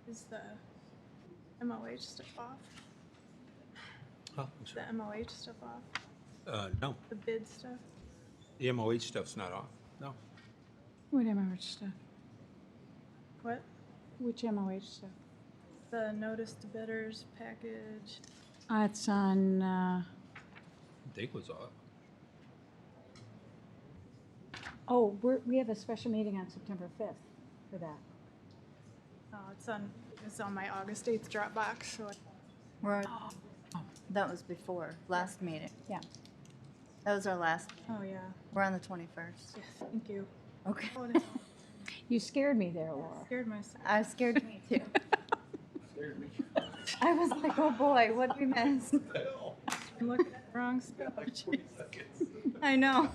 Is the MOH stuff off? Oh, I'm Is sorry. the MOH stuff off? No, The bid stuff? the MOH stuff's not off. No. What MOH stuff? What? Which MOH stuff? The notice to bidders package. It's on, I think it was off. we have a special meeting on September 5th for that. Oh, it's on my August 8th Dropbox, so That was before, last meeting. Yeah. That was our last, oh yeah. we're on the 21st. Yes, thank you. Okay. Oh, no. You scared me there, Laura. Scared myself. I scared me too. I was like, oh boy, what did we miss? I'm looking at the wrong stuff. I know.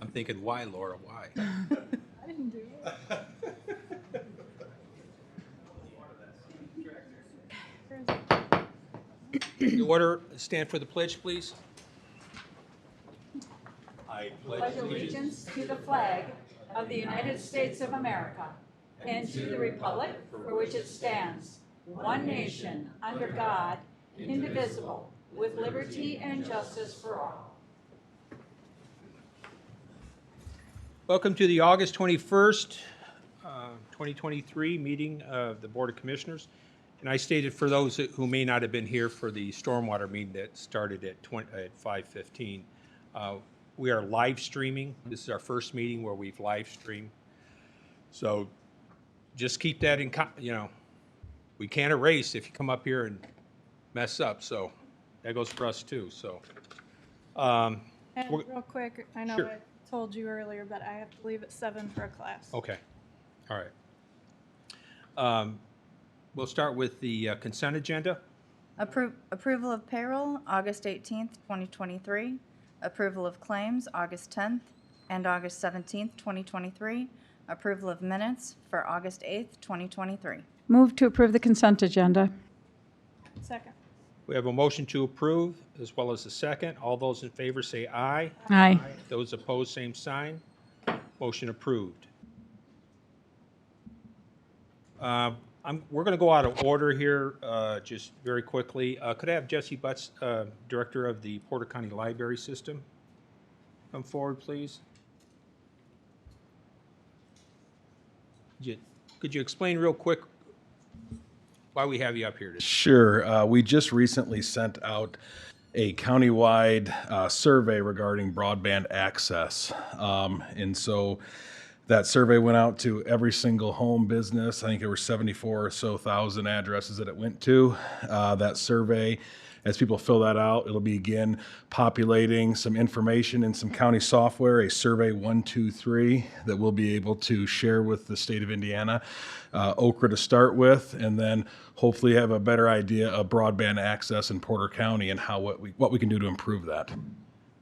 I'm thinking, why, Laura, why? I didn't do it. The order, stand for the pledge, please. I pledge Allegiance to the flag of the United States of America and to the republic for which it stands, one nation, under God, indivisible, with liberty and justice for all. Welcome to the August 21st, 2023 meeting of the Board of Commissioners. And I stated for those who may not have been here for the stormwater meeting that started at 5:15, we are live streaming. This is our first meeting where we've live streamed. So just keep that in, we can't erase if you come up here and mess up. So that goes for us too. So, And We're- real quick, I know Sure. I told you earlier, but I have to leave at 7 for a class. okay, all right. We'll start with the consent agenda. Approval of payroll, August 18th, 2023. Approval of claims, August 10th and August 17th, 2023. Approval of minutes for August 8th, 2023. Move to approve the consent agenda. Second. We have a motion to approve as well as a second. All those in favor say aye. Aye. Those opposed, same sign. Motion approved. We're going to go out of order here just very quickly. Could I have Jesse Butts, Director of the Porter County Library System, come forward, please? Could you explain real quick why we have you up here today? Sure. We just recently sent out a countywide survey regarding broadband access. And so that survey went out to every single home business. I think there were 74 or so thousand addresses that it went to. That survey, as people fill that out, it'll begin populating some information in some county software, a Survey 123 that we'll be able to share with the state of Indiana, Okra to start with, and then hopefully have a better idea of broadband access in Porter County and what we can do to improve that.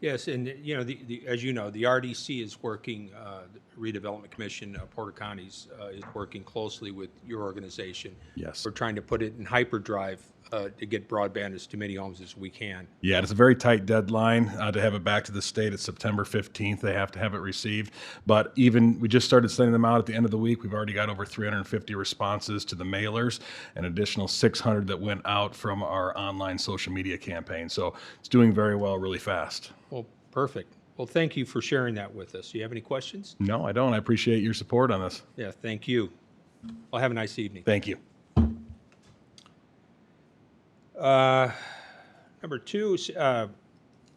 Yes, and as you know, the RDC is working, the Redevelopment Commission of Porter Counties is working closely with your organization. Yes. We're trying to put it in hyperdrive to get broadband as to many homes as we can. Yeah, it's a very tight deadline to have it back to the state. It's September 15th. They have to have it received. But even we just started sending them out at the end of the week. We've already got over 350 responses to the mailers, an additional 600 that went out from our online social media campaign. So it's doing very well, really fast. Well, perfect. Well, thank you for sharing that with us. Do you have any questions? No, I don't. I appreciate your support on this. Yeah, thank you. Well, have a nice evening. Thank you. Number two,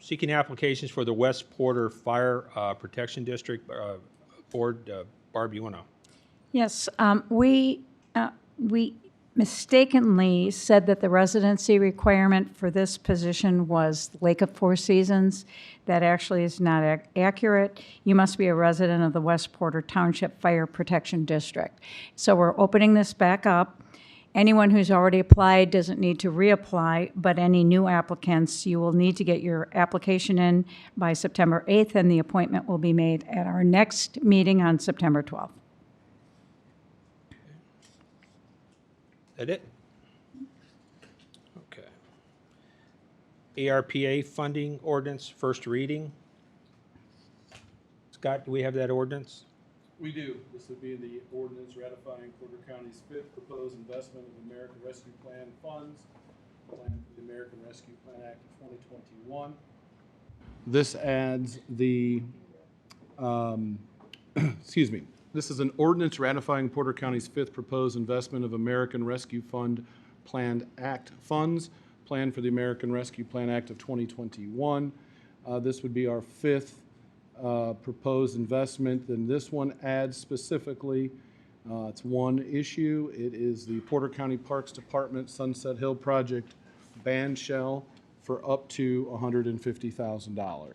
seeking applications for the West Porter Fire Protection District Board. Barb, you want to? Yes, we mistakenly said that the residency requirement for this position was Lake of Four Seasons. That actually is not accurate. You must be a resident of the West Porter Township Fire Protection District. So we're opening this back up. Anyone who's already applied doesn't need to reapply, but any new applicants, you will need to get your application in by September 8th, and the appointment will be made at our next meeting on September 12th. That it? Okay. ARPA funding ordinance, first reading. Scott, do we have that ordinance? We do. This would be the ordinance ratifying Porter County's fifth proposed investment of American Rescue Plan funds, plan for the American Rescue Plan Act of 2021. This adds the, excuse me, this is an ordinance ratifying Porter County's fifth proposed investment of American Rescue Fund Planned Act funds, planned for the American Rescue Plan Act of 2021. This would be our fifth proposed investment. Then this one adds specifically, it's one issue. It is the Porter County Parks Department Sunset Hill Project band shell for up to $150,000.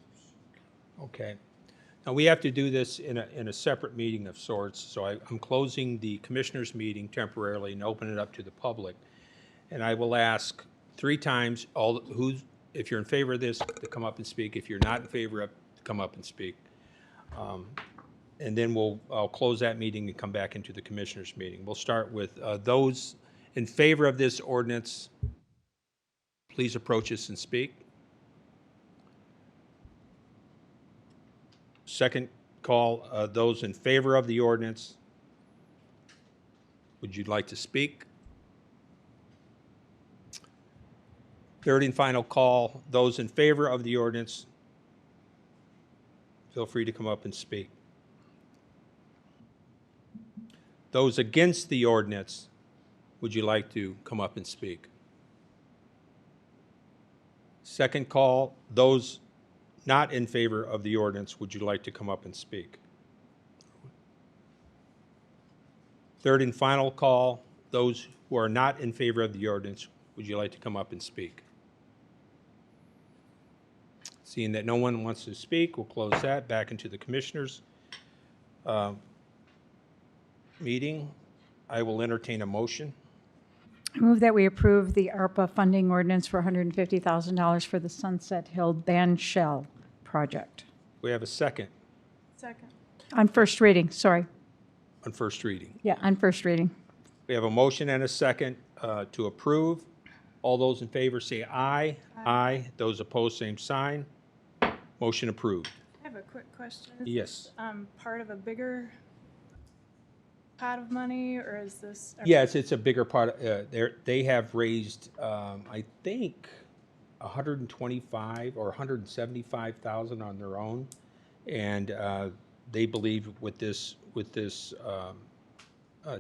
Okay. Now, we have to do this in a separate meeting of sorts, so I'm closing the commissioners' meeting temporarily and open it up to the public. And I will ask 3 times, if you're in favor of this, to come up and speak. If you're not in favor of, to come up and speak. And then I'll close that meeting and come back into the commissioners' meeting. We'll start with those in favor of this ordinance. Please approach us and speak. Second call, those in favor of the ordinance. Would you like to speak? Third and final call, those in favor of the ordinance. Feel free to come up and speak. Those against the ordinance, would you like to come up and speak? Second call, those not in favor of the ordinance, would you like to come up and speak? Third and final call, those who are not in favor of the ordinance, would you like to come up and speak? Seeing that no one wants to speak, we'll close that, back into the commissioners' meeting. I will entertain a motion. I move that we approve the ARPA funding ordinance for $150,000 for the Sunset Hill band shell project. We have a second Second. On first reading, sorry. on first reading. Yeah, on first reading. We have a motion and a second to approve. All those in favor say aye. Aye. Those opposed, same sign. Motion approved. I have a quick question. Is Yes. this, part of a bigger pot of money, or is this? Yes, it's a bigger part. They have raised, I think, 125 or 175,000 on their own, and they believe with this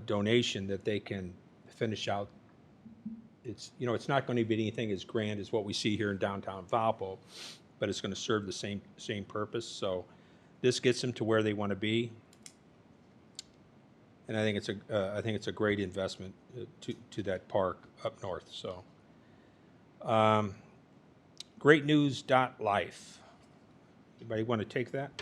donation that they can finish out. It's not going to be anything as grand as what we see here in downtown Valpo, but it's going to serve the same purpose. So this gets them to where they want to be. And I think it's a great investment to that park up north. So, greatnews.life. Anybody want to take that?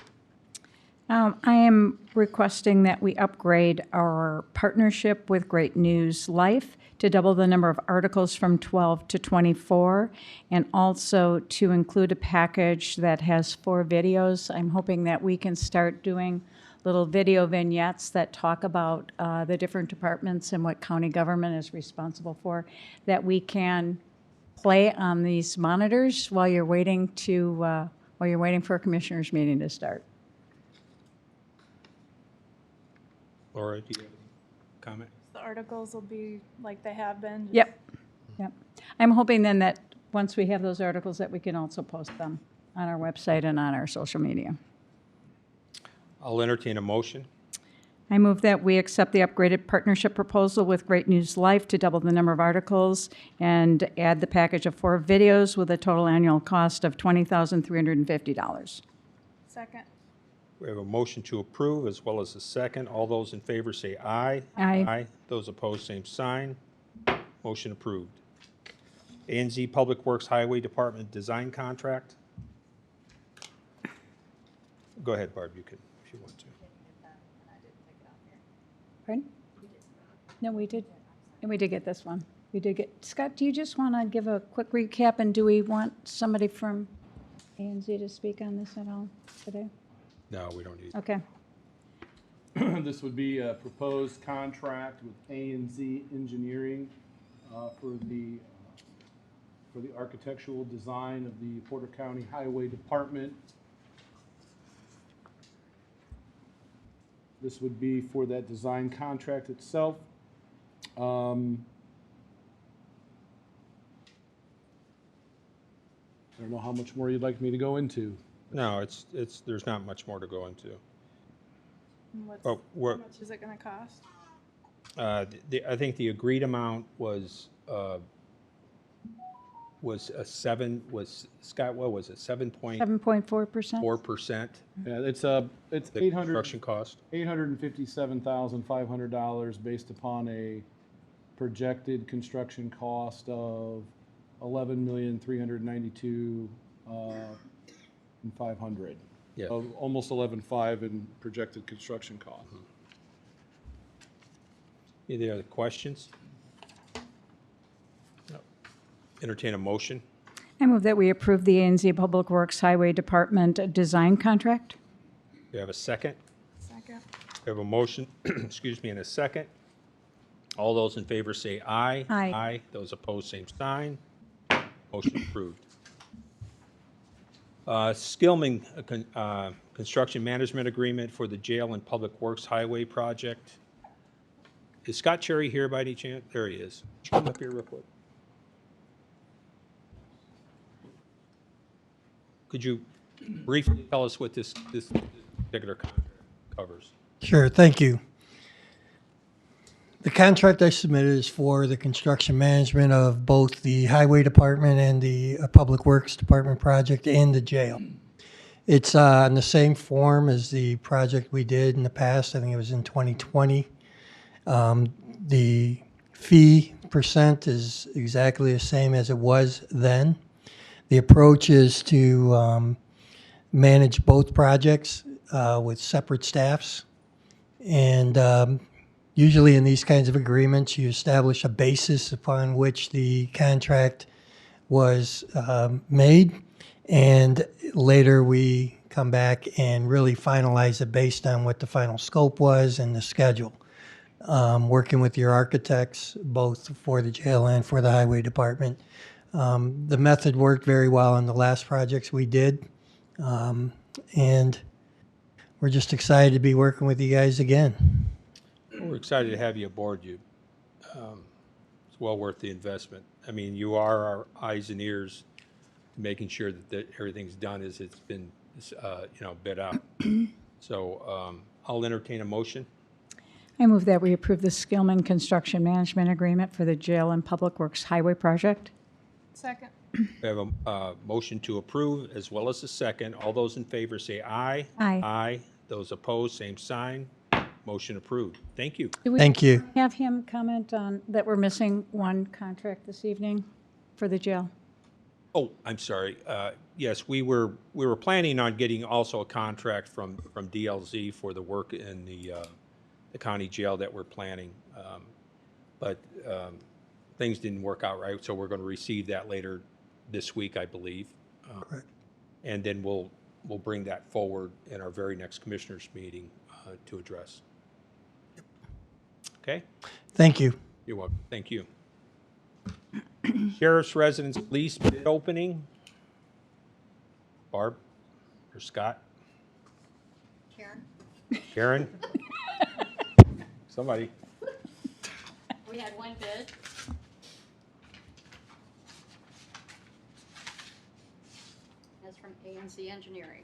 I am requesting that we upgrade our partnership with Great News Life to double the number of articles from 12 to 24, and also to include a package that has 4 videos. I'm hoping that we can start doing little video vignettes that talk about the different departments and what county government is responsible for, that we can play on these monitors while you're waiting for a commissioners meeting to start. Laura, do you have any comment? The articles will be like they have been? just- Yep. I'm hoping then that once we have those articles, that we can also post them on our website and on our social media. I'll entertain a motion. I move that we accept the upgraded partnership proposal with Great News Life to double the number of articles and add the package of 4 videos with a total annual cost of $20,350. Second. We have a motion to approve as well as a second. All those in favor say aye. Aye. Those opposed, same sign. Motion approved. A&Z Public Works Highway Department Design Contract. Go ahead, Barb, you can, if you want to. Pardon? No, we did. And we did get this one. We did get, Scott, do you just want to give a quick recap, and do we want somebody from A&Z to speak on this at all today? No, we don't need. Okay. This would be a proposed contract with A&Z Engineering for the architectural design of the Porter County Highway Department. This would be for that design contract itself. I don't know how much more you'd like me to go into. No, there's not much more to go into. What's, Oh, how we're, much is it gonna cost? I think the agreed amount was Scott, what was it, 7.4%? 7.4%? Yeah, it's The 800, construction cost? $857,500 based upon a projected construction cost of $11,392,500. Yeah. Almost 11.5 in projected construction cost. Any other questions? No. Entertain a motion. I move that we approve the A and Z Public Works Highway Department design contract. We have a second. Second. We have a motion, excuse me, and a second. All those in favor say aye. Aye. Aye. Those opposed, same sign. Motion approved. Skillman Construction Management Agreement for the Jail and Public Works Highway Project. Is Scott Cherry here by any chance? There he is. Come up here real quick. Could you briefly tell us what this particular contract covers? Sure, thank you. The contract I submitted is for the construction management of both the Highway Department and the Public Works Department project and the jail. It's in the same form as the project we did in the past. I think it was in 2020. The fee percent is exactly the same as it was then. The approach is to manage both projects with separate staffs. And usually in these kinds of agreements, you establish a basis upon which the contract was made. And later we come back and really finalize it based on what the final scope was and the schedule. Working with your architects, both for the jail and for the highway department. The method worked very well on the last projects we did. And we're just excited to be working with you guys again. We're excited to have you aboard. It's well worth the investment. I mean, you are our eyes and ears, making sure that everything's done as it's been, bid out. So I'll entertain a motion. I move that we approve the Skillman Construction Management Agreement for the Jail and Public Works Highway Project. Second. We have a motion to approve as well as a second. All those in favor say aye. Aye. Aye. Those opposed, same sign. Motion approved. Thank you. Do we Thank you. have him comment on that we're missing one contract this evening for the jail? Oh, I'm sorry. Yes, we were planning on getting also a contract from DLZ for the work in the county jail that we're planning. But things didn't work out right, so we're going to receive that later this week, I believe. Correct. And then we'll bring that forward in our very next commissioners meeting to address. Okay? Thank you. You're welcome. Thank you. Sheriff's Residence Lease bid opening. Barb or Scott? Karen? Somebody. We had one bid. That's from ANC Engineering.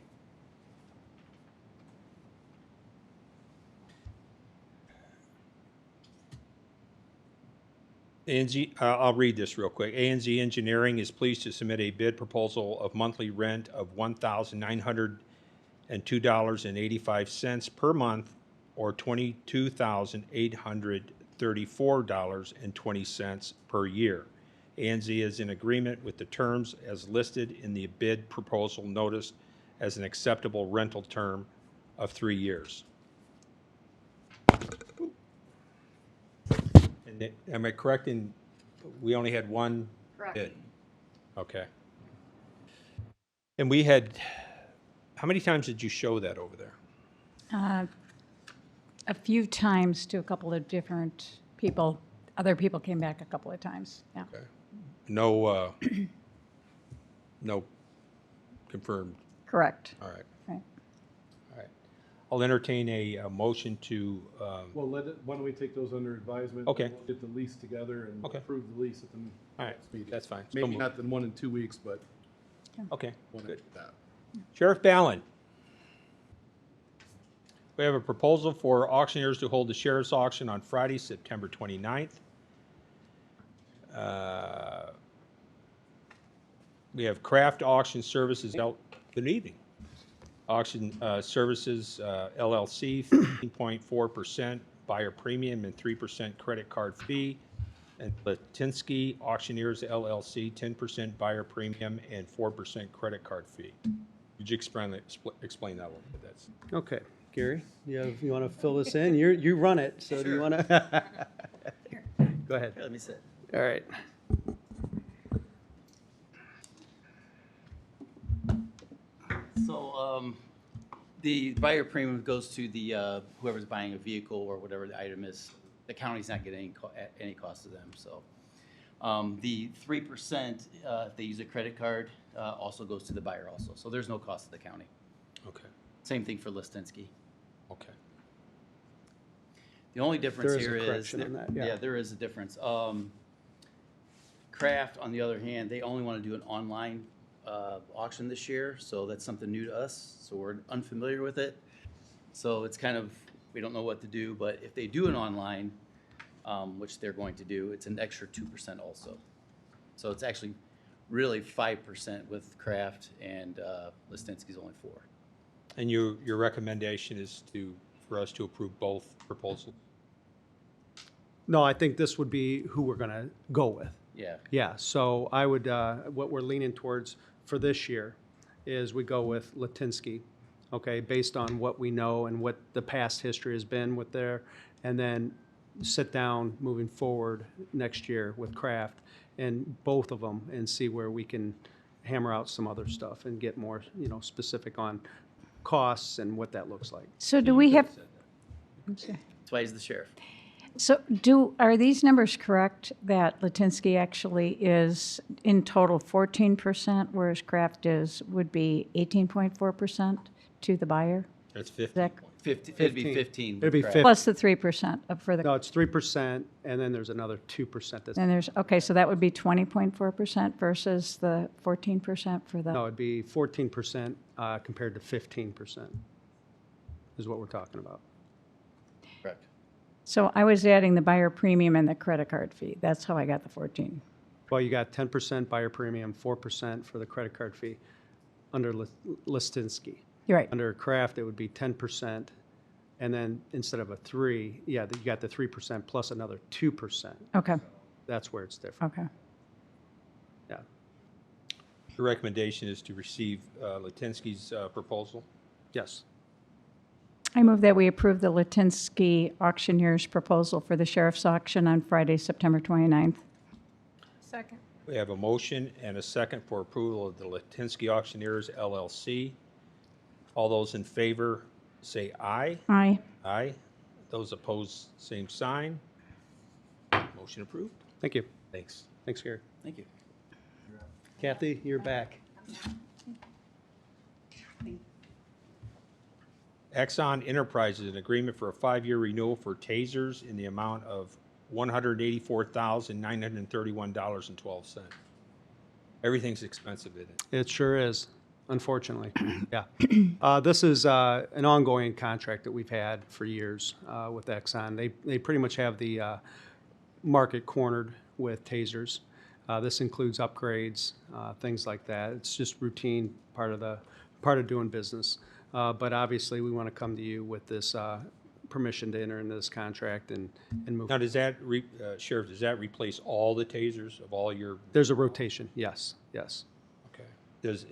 I'll read this real quick. A&Z Engineering is pleased to submit a bid proposal of monthly rent of $1,902.85 per month, or $22,834.20 per year. A&Z is in agreement with the terms as listed in the bid proposal notice as an acceptable rental term of 3 years. And am I correct in, we only had one Correct. bid? Okay. And we had, how many times did you show that over there? A few times to a couple of different people. Other people came back a couple of times, yeah. Okay. No, no confirmed. Correct. All right. Right. All right. I'll entertain a motion to, Well, why don't we take those under advisement? Okay. We'll get the lease together and Okay. approve the lease at the all right, next meeting. that's fine. So Maybe moved. not the one in 2 weeks, but Okay, one good. after that. Sheriff Ballin. We have a proposal for auctioneers to hold the sheriff's auction on Friday, September 29th. We have Craft Auction Services, good evening. Auction Services LLC, 15.4% buyer premium and 3% credit card fee. And Latinsky Auctioneers LLC, 10% buyer premium and 4% credit card fee. Could you explain that a little bit? That's Okay, Gary, you want to fill this in? You run it, so do you want to? Go ahead. Let me sit. All right. So, the buyer premium goes to the, whoever's buying a vehicle or whatever the item is. The county's not getting any cost to them, so. The 3%, if they use a credit card, also goes to the buyer also. So there's no cost to the county. okay, Same thing for Listinsky. okay. The only difference There is a here is, correction on that, yeah. yeah, there is a difference. Kraft, on the other hand, they only want to do an online auction this year, so that's something new to us, so we're unfamiliar with it. So it's kind of, we don't know what to do, but if they do an online, which they're going to do, it's an extra 2% also. So it's actually really 5% with Kraft, and Listinsky's only 4%. And your recommendation is for us to approve both proposals? No, I think this would be who we're going to go with. Yeah. Yeah, so I would, what we're leaning towards for this year is we go with Latinsky, okay, based on what we know and what the past history has been with there, and then sit down moving forward next year with Kraft and both of them and see where we can hammer out some other stuff and get more, specific on costs and what that looks like. So do we have, I'm sorry. That's why he's the sheriff. So are these numbers correct, that Latinsky actually is in total 14%, whereas Kraft would be 18.4% to the buyer? That's Is 50. that- it'd be 15. It'd be Kraft. 50. Plus the 3% for the, No, it's 3%, and then there's another 2% that's, and there's, okay, so that would be 20.4% versus the 14% for the, no, it'd be 14% compared to 15% is what we're talking about. Correct. so I was adding the buyer premium and the credit card fee. That's how I got the 14. Well, you got 10% buyer premium, 4% for the credit card fee under Listinsky. You're right. Under Kraft, it would be 10%, and then instead of a 3, yeah, you got the 3% plus another 2%. Okay, That's where it's different, okay. yeah. Your recommendation is to receive Latinsky's proposal? Yes. I move that we approve the Latinsky auctioneer's proposal for the sheriff's auction on Friday, September 29th. Second. We have a motion and a second for approval of the Latinsky Auctioneers LLC. All those in favor say aye. Aye. Aye. Those opposed, same sign. Motion approved. Thank you. Thanks. Thanks, Gary. Thank you. Kathy, you're back. Exxon Enterprises, an agreement for a 5-year renewal for tasers in the amount of $184,931.12. Everything's expensive, isn't it? It sure is, unfortunately. Yeah. This is an ongoing contract that we've had for years with Exxon. They pretty much have the market cornered with tasers. This includes upgrades, things like that. It's just routine part of doing business. But obviously, we want to come to you with this permission to enter into this contract and move. Now, does that, Sheriff, does that replace all the tasers of all your? There's a rotation, yes. Okay. Does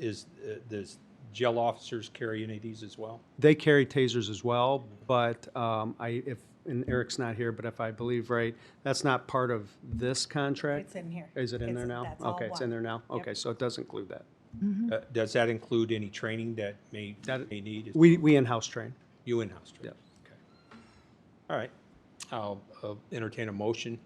jail officers carry any of these as well? They carry tasers as well, but and Eric's not here, but if I believe right, that's not part of this contract? It's in here. Is it in there It's- now? that's all Okay, it's in one. there now? Yep. Okay, so it does include that. Does that include any training that may need? We in-house train. You in-house train? Yep. Okay. All right. I'll entertain a motion.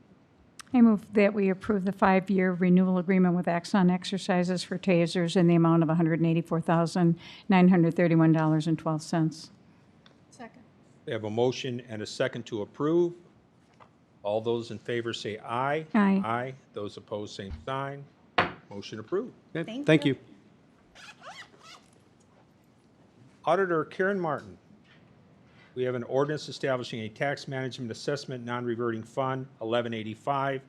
I move that we approve the 5-year renewal agreement with Axon Exercises for tasers in the amount of $184,931.12. Second. We have a motion and a second to approve. All those in favor say aye. Aye. Aye. Those opposed, same sign. Motion approved. Okay, Thank you. Auditor Karen Martin. We have an ordinance establishing a tax management assessment non-reverting fund, 1185,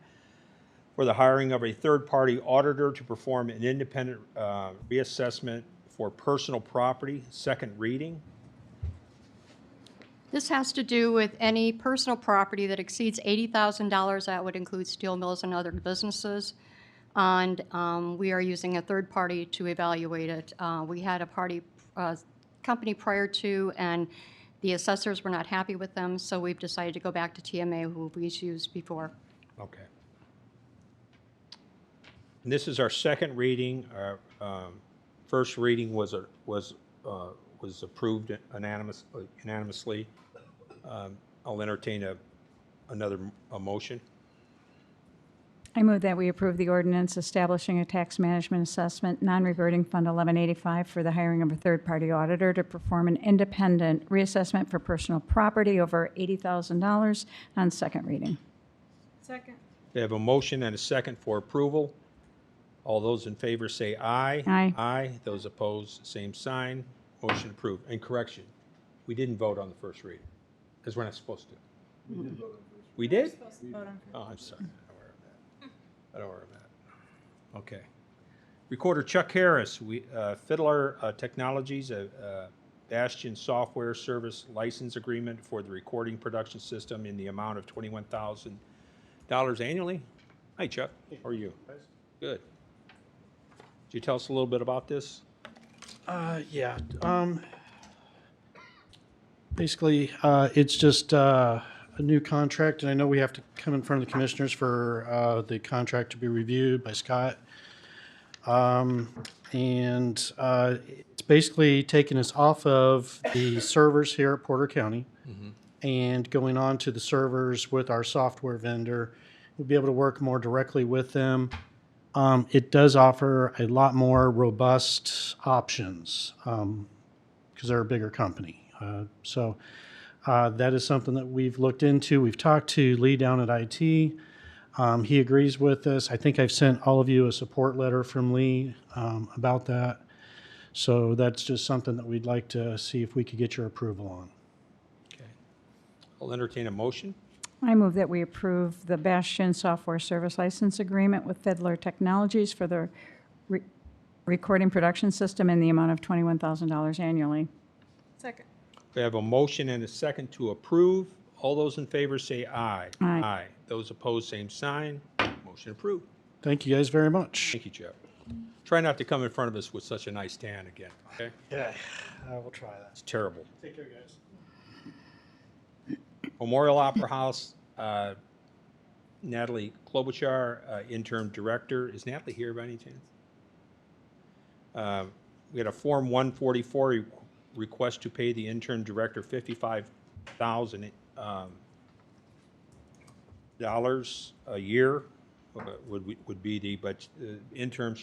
for the hiring of a third-party auditor to perform an independent reassessment for personal property, second reading. This has to do with any personal property that exceeds $80,000. That would include steel mills and other businesses. And we are using a third party to evaluate it. We had a company prior to, and the assessors were not happy with them, so we've decided to go back to TMA, who we've used before. Okay. And this is our second reading. Our first reading was approved unanimously. I'll entertain another motion. I move that we approve the ordinance establishing a tax management assessment non-reverting Fund 1185 for the hiring of a third-party auditor to perform an independent reassessment for personal property over $80,000 on second reading. Second. We have a motion and a second for approval. All those in favor say aye. Aye. Aye. Those opposed, same sign. Motion approved. And correction, we didn't vote on the first reading, because we're not supposed to. We did? Supposed to vote on. Oh, I'm sorry. I don't know where I'm at. Okay. Recorder Chuck Harris, Fiddler Technologies, Bastion Software Service License Agreement for the recording production system in the amount of $21,000 annually. Hi, Chuck. How are you? Good. Could you tell us a little bit about this? Yeah. Basically, it's just a new contract, and I know we have to come in front of the commissioners for the contract to be reviewed by Scott. It's basically taking us off of the servers here at Porter County and going on to the servers with our software vendor. We'll be able to work more directly with them. It does offer a lot more robust options because they're a bigger company. That is something that we've looked into. We've talked to Lee down at IT. He agrees with us. I think I've sent all of you a support letter from Lee about that. So that's just something that we'd like to see if we could get your approval on. Okay. I'll entertain a motion. I move that we approve the Bastion Software Service License Agreement with Fiddler Technologies for the recording production system in the amount of $21,000 annually. Second. We have a motion and a second to approve. All those in favor say aye. Aye. Aye. Those opposed, same sign. Motion approved. Thank you guys very much. Thank you, Jeff. Try not to come in front of us with such a nice tan again, okay? Yeah, I will try that. It's terrible. Take care, guys. Memorial Opera House, Natalie Klobuchar, interim director. Is Natalie here by any chance? We had a Form 144 request to pay the interim director $55,000 a year. Would be the, but interim,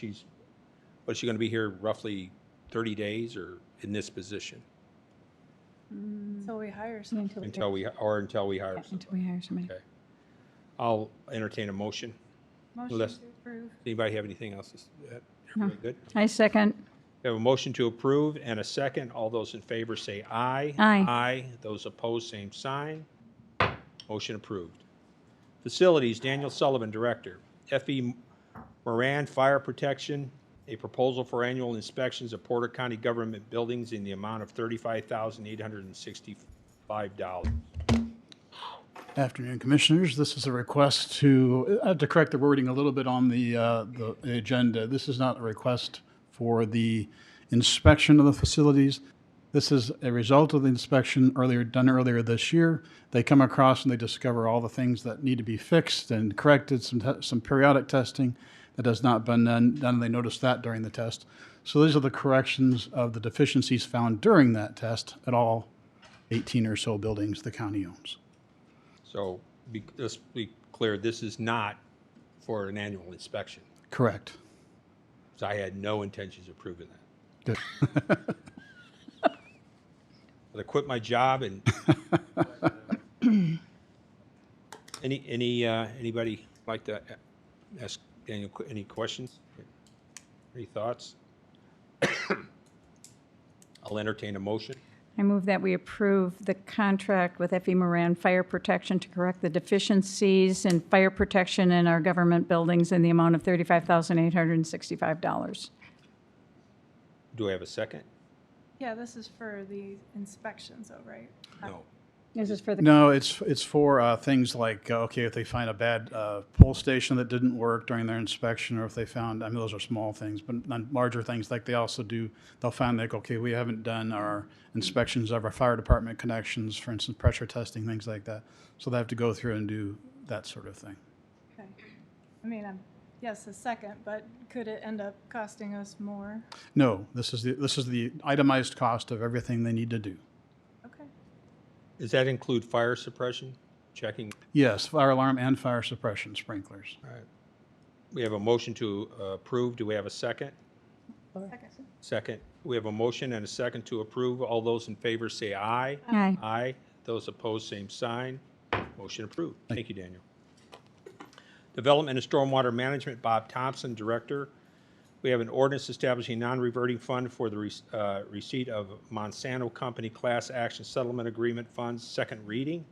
what's she going to be here roughly 30 days or in this position? Until we hire someone. Until we hire somebody. Until we hire somebody. Okay. I'll entertain a motion. Motion Unless- to approve. Anybody have anything else? No. Everybody good? I second. We have a motion to approve and a second. All those in favor say aye. Aye. Aye. Those opposed, same sign. Motion approved. Facilities, Daniel Sullivan, Director. F.E. Moran, Fire Protection, a proposal for annual inspections of Porter County government buildings in the amount of $35,865. Afternoon, Commissioners. This is a request to correct the wording a little bit on the agenda. This is not a request for the inspection of the facilities. This is a result of the inspection done earlier this year. They come across and they discover all the things that need to be fixed and corrected, some periodic testing that has not been done, and they noticed that during the test. So these are the corrections of the deficiencies found during that test at all 18 or so buildings the county owns. So let's be clear, this is not for an annual inspection. Correct. So I had no intentions of proving that. Good. I quit my job and anybody like to ask Daniel any questions? Any thoughts? I'll entertain a motion. I move that we approve the contract with F.E. Moran Fire Protection to correct the deficiencies in fire protection in our government buildings in the amount of $35,865. Do I have a second? Yeah, this is for the inspections, though, right? No. This is for the. No, it's for things like, okay, if they find a bad pole station that didn't work during their inspection, or if they found, I mean, those are small things, but on larger things, like they also do, they'll find like, okay, we haven't done our inspections of our fire department connections, for instance, pressure testing, things like that. So they have to go through and do that sort of thing. Okay. I mean, yes, a second, but could it end up costing us more? No, this is the itemized cost of everything they need to do. Okay. Does that include fire suppression, checking? Yes, fire alarm and fire suppression sprinklers. All right. We have a motion to approve. Do we have a second? Second. Second. We have a motion and a second to approve. All those in favor say aye. Aye. Aye. Those opposed, same sign. Motion approved. Thank you, Daniel. Development and Stormwater Management, Bob Thompson, Director. We have an ordinance establishing non-reverting fund for the receipt of Monsanto Company Class Action Settlement Agreement funds, second reading.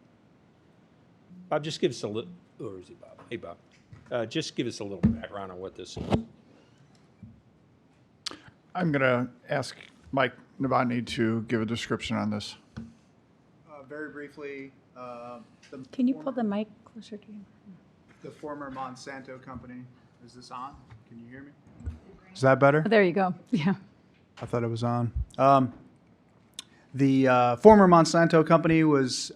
Bob, just give us a little, or is it Bob? Hey, Bob. Just give us a little background on what this is. I'm going to ask Mike Novotny to give a description on this. Very briefly, Can you pull the mic closer to you? the former Monsanto company, is this on? Can you hear me? Is that better? There you go. Yeah. I thought it was on. The former Monsanto company was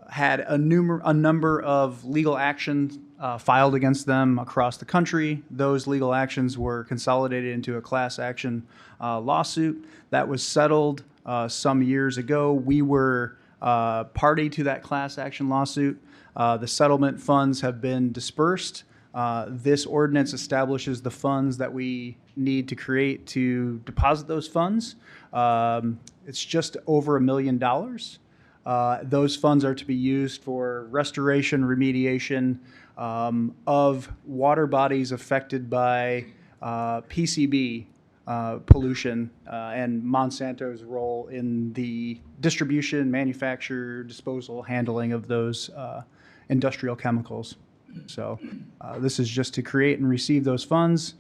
had a number of legal actions filed against them across the country. Those legal actions were consolidated into a class action lawsuit that was settled some years ago. We were party to that class action lawsuit. The settlement funds have been dispersed. This ordinance establishes the funds that we need to create to deposit those funds. It's just over $1 million. Those funds are to be used for restoration, remediation of water bodies affected by PCB pollution and Monsanto's role in the distribution, manufacture, disposal, handling of those industrial chemicals. So this is just to create and receive those funds.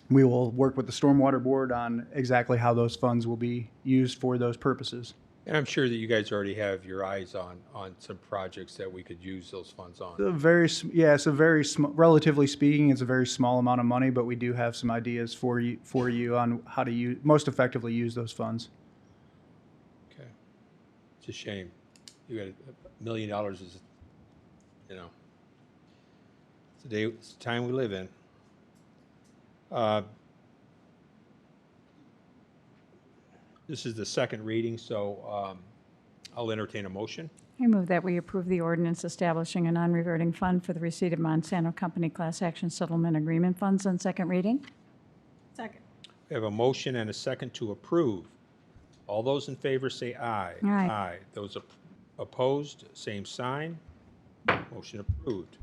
We will work with the Stormwater Board on exactly how those funds will be used for those purposes. And I'm sure that you guys already have your eyes on some projects that we could use those funds on. It's a very relatively speaking, it's a very small amount of money, but we do have some ideas for you on how to most effectively use those funds. Okay. It's a shame. You got $1 million is, you know, it's the time we live in. This is the second reading, so I'll entertain a motion. I move that we approve the ordinance establishing a non-reverting fund for the receipt of Monsanto Company Class Action Settlement Agreement funds on second reading. Second. We have a motion and a second to approve. All those in favor say aye. Aye. Those opposed, same sign. Motion approved.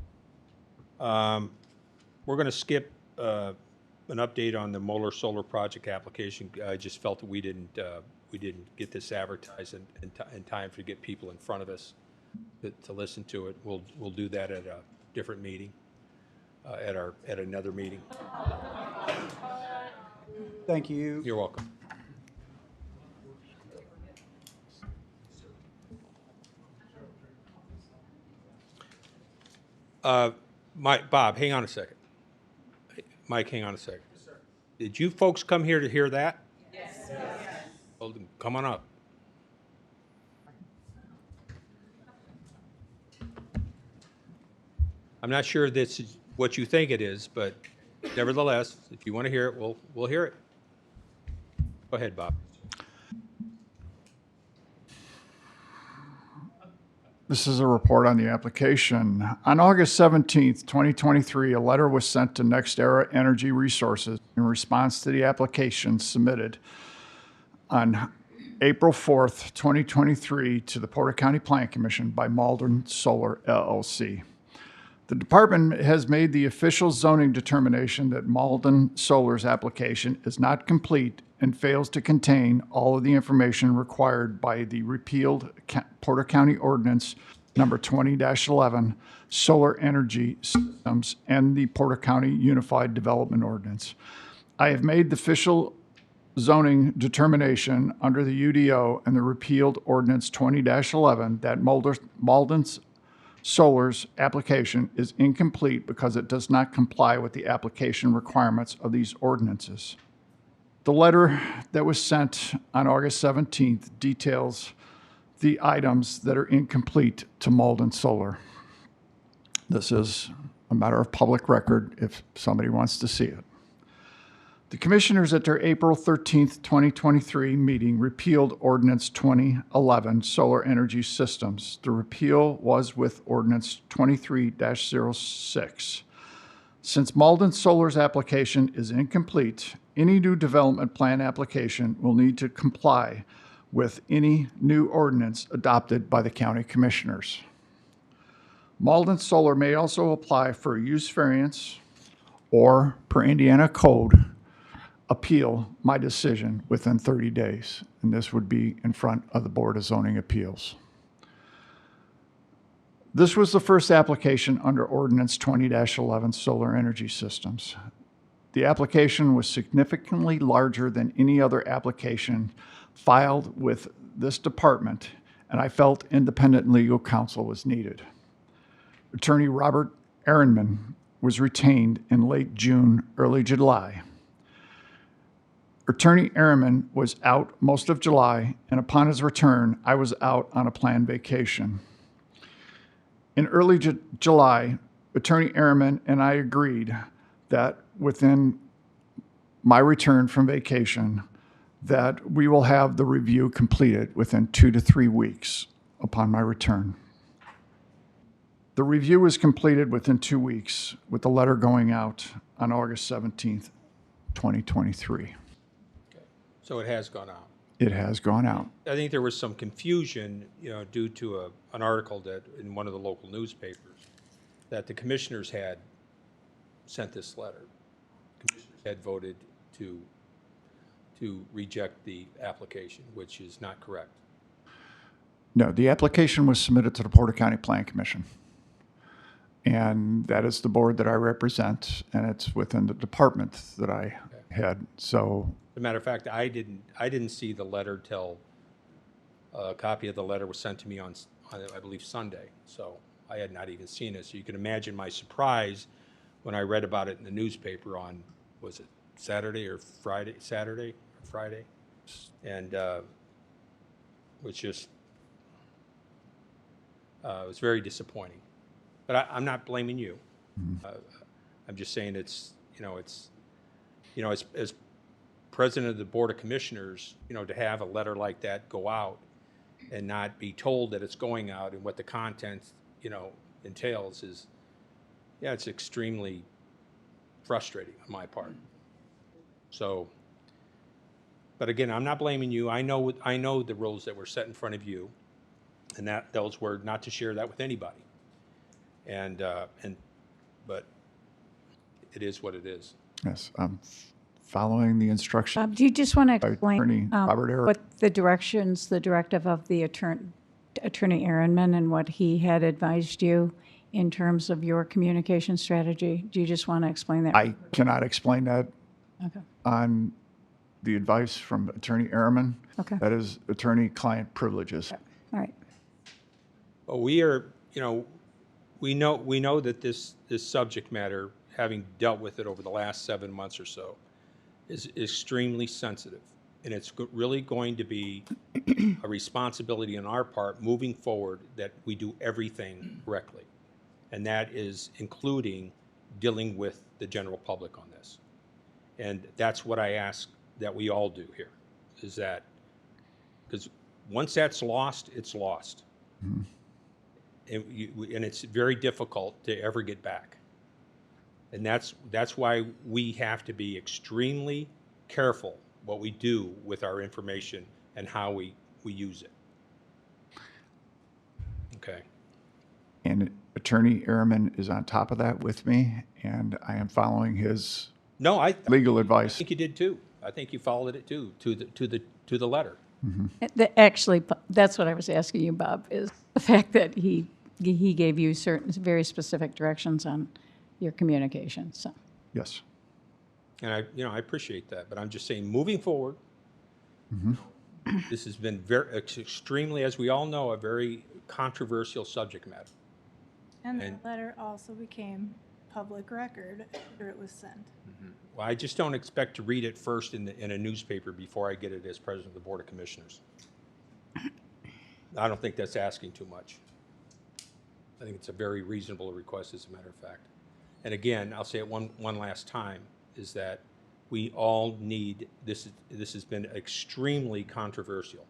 We're going to skip an update on the Moeller Solar Project application. I just felt that we didn't get this advertised in time to get people in front of us to listen to it. We'll do that at a different meeting, at another meeting. Thank you. You're welcome. Bob, hang on a second. Mike, hang on a second. Yes, sir. Did you folks come here to hear that? Yes. Well, then come on up. I'm not sure this is what you think it is, but nevertheless, if you want to hear it, we'll hear it. Go ahead, Bob. This is a report on the application. On August 17th, 2023, a letter was sent to NextEra Energy Resources in response to the application submitted on April 4th, 2023, to the Porter County Plan Commission by Malden Solar LLC. The department has made the official zoning determination that Malden Solar's application is not complete and fails to contain all of the information required by the repealed Porter County Ordinance number 20-11, Solar Energy Systems, and the Porter County Unified Development Ordinance. I have made the official zoning determination under the UDO and the repealed Ordinance 20-11 that Malden Solar's application is incomplete because it does not comply with the application requirements of these ordinances. The letter that was sent on August 17th details the items that are incomplete to Malden Solar. This is a matter of public record if somebody wants to see it. The commissioners at their April 13th, 2023 meeting repealed Ordinance 2011 Solar Energy Systems. The repeal was with Ordinance 23-06. Since Malden Solar's application is incomplete, any new development plan application will need to comply with any new ordinance adopted by the county commissioners. Malden Solar may also apply for a use variance or, per Indiana code, appeal my decision within 30 days, and this would be in front of the Board of Zoning Appeals. This was the first application under Ordinance 20-11 Solar Energy Systems. The application was significantly larger than any other application filed with this department, and I felt independent legal counsel was needed. Attorney Robert Ehrenman was retained in late June, early July. Attorney Ehrenman was out most of July, and upon his return, I was out on a planned vacation. In early July, Attorney Ehrenman and I agreed that within my return from vacation, that we will have the review completed within 2 to 3 weeks upon my return. The review was completed within 2 weeks, with the letter going out on August 17th, 2023. So it has gone out. It has gone out. I think there was some confusion, due to an article that in one of the local newspapers that the commissioners had sent this letter. Commissioners had voted to reject the application, which is not correct. No, the application was submitted to the Porter County Plan Commission. And that is the board that I represent, and it's within the department that I had. So, As a matter of fact, I didn't see the letter till a copy of the letter was sent to me on I believe Sunday. So I had not even seen it. So you can imagine my surprise when I read about it in the newspaper on, was it Saturday or Friday? Saturday or Friday? And was just, it was very disappointing. But I'm not blaming you. I'm just saying it's, as president of the Board of Commissioners, to have a letter like that go out and not be told that it's going out and what the content, entails is, it's extremely frustrating on my part. So, but again, I'm not blaming you. I know the rules that were set in front of you, and those were not to share that with anybody. But it is what it is. yes, I'm following the instructions. Do you just want to By explain Attorney Robert Ehrenman. what the directive of the Attorney Ehrenman and what he had advised you in terms of your communication strategy? Do you just want to explain that? I cannot explain that Okay. on the advice from Attorney Ehrenman. Okay. That is attorney-client privileges. All right. Well, we are, we know that this subject matter, having dealt with it over the last 7 months or so, is extremely sensitive. And it's really going to be a responsibility on our part moving forward that we do everything correctly. And that is including dealing with the general public on this. And that's what I ask that we all do here, is that, because once that's lost, it's lost. Mm-hmm. And it's very difficult to ever get back. And that's why we have to be extremely careful what we do with our information and how we use it. Okay. And Attorney Ehrman is on top of that with me, and I am following his No, I legal advice. think you did too. I think you followed it too, to the letter. Actually, that's what I was asking you, Bob, is the fact that he gave you certain, very specific directions on your communication, so. Yes. And I appreciate that, but I'm just saying, moving forward, this has been extremely, as we all know, a very controversial subject matter. And the And- letter also became public record after it was sent. Well, I just don't expect to read it first in a newspaper before I get it as president of the Board of Commissioners. I don't think that's asking too much. I think it's a very reasonable request, as a matter of fact. And again, I'll say it one last time, is that we all need, this has been extremely controversial,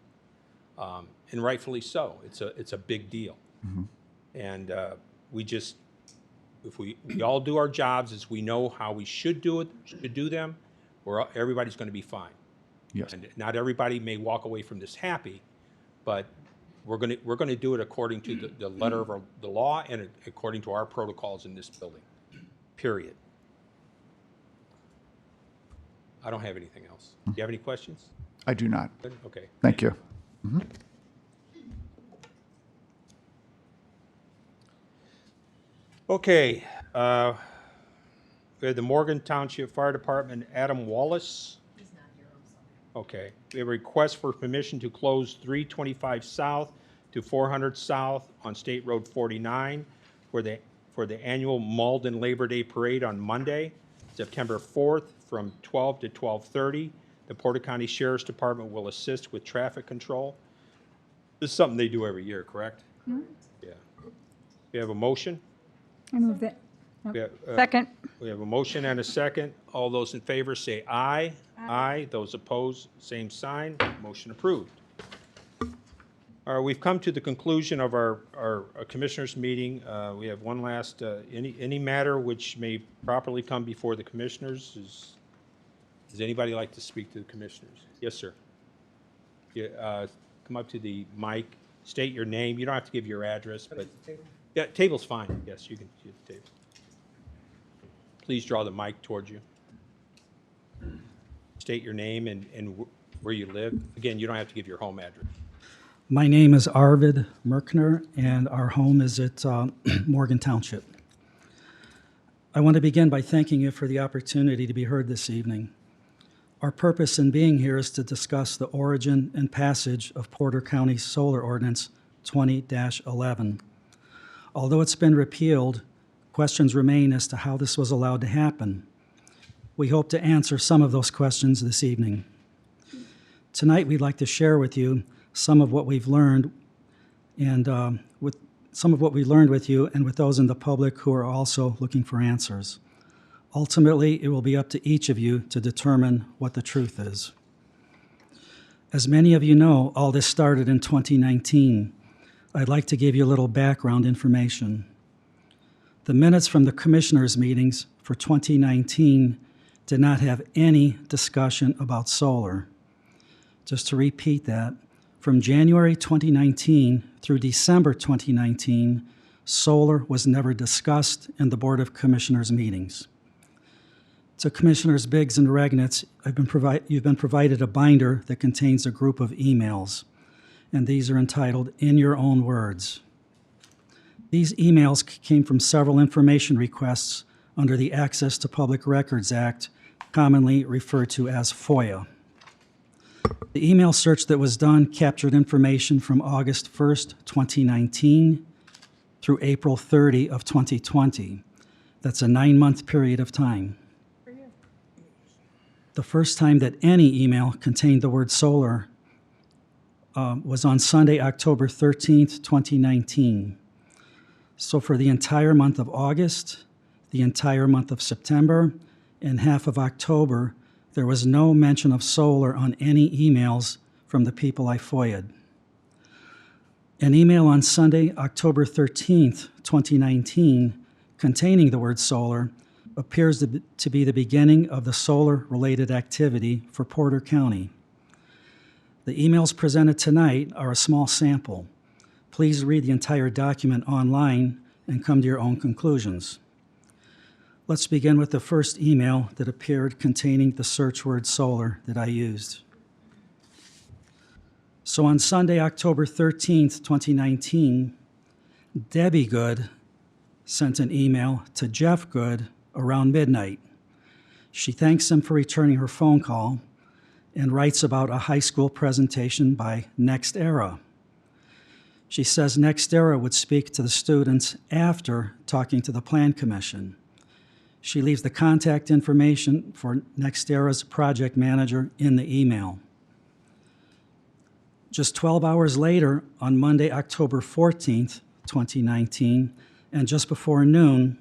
and rightfully so. It's a big deal. And we just, if we all do our jobs as we know how we should do them, everybody's going to be fine. Yes. And not everybody may walk away from this happy, but we're going to do it according to the letter of the law and according to our protocols in this building. Period. I don't have anything else. Do you have any questions? I do not. Good? Okay. Thank you. Okay. We have the Morgan Township Fire Department, Adam Wallace. He's not here, I'm sorry. Okay. We have a request for permission to close 325 South to 400 South on State Road 49 for the annual Malden Labor Day Parade on Monday, September 4th, from 12 to 12:30. The Porter County Sheriff's Department will assist with traffic control. This is something they do every year, correct? Yeah. We have a motion? I move that. We have, Second. We have a motion and a second. All those in favor say aye. Aye. Those opposed, same sign. Motion approved. All right, we've come to the conclusion of our commissioners' meeting. We have one last, any matter which may properly come before the commissioners. Does anybody like to speak to the commissioners? Yes, sir. Yeah, come up to the mic, state your name. You don't have to give your address, but. Yeah, table's fine. Yes, you can use the table. Please draw the mic towards you. State your name and where you live. Again, you don't have to give your home address. My name is Arvid Merkner, and our home is at Morgan Township. I want to begin by thanking you for the opportunity to be heard this evening. Our purpose in being here is to discuss the origin and passage of Porter County Solar Ordinance 20-11. Although it's been repealed, questions remain as to how this was allowed to happen. We hope to answer some of those questions this evening. Tonight, we'd like to share with you some of what we've learned and with you and with those in the public who are also looking for answers. Ultimately, it will be up to each of you to determine what the truth is. As many of you know, all this started in 2019. I'd like to give you a little background information. The minutes from the commissioners' meetings for 2019 did not have any discussion about solar. Just to repeat that, from January 2019 through December 2019, solar was never discussed in the Board of Commissioners meetings. To Commissioners Biggs and Regnitz, you've been provided a binder that contains a group of emails, and these are entitled In Your Own Words. These emails came from several information requests under the Access to Public Records Act, commonly referred to as FOIA. The email search that was done captured information from August 1st, 2019 through April 30 of 2020. That's a 9-month period of time. The first time that any email contained the word solar was on Sunday, October 13th, 2019. So for the entire month of August, the entire month of September, and half of October, there was no mention of solar on any emails from the people I FOIA'd. An email on Sunday, October 13th, 2019, containing the word solar, appears to be the beginning of the solar-related activity for Porter County. The emails presented tonight are a small sample. Please read the entire document online and come to your own conclusions. Let's begin with the first email that appeared containing the search word solar that I used. So on Sunday, October 13th, 2019, Debbie Good sent an email to Jeff Good around midnight. She thanks him for returning her phone call and writes about a high school presentation by NextEra. She says NextEra would speak to the students after talking to the Plan Commission. She leaves the contact information for NextEra's project manager in the email. Just 12 hours later, on Monday, October 14th, 2019, and just before noon,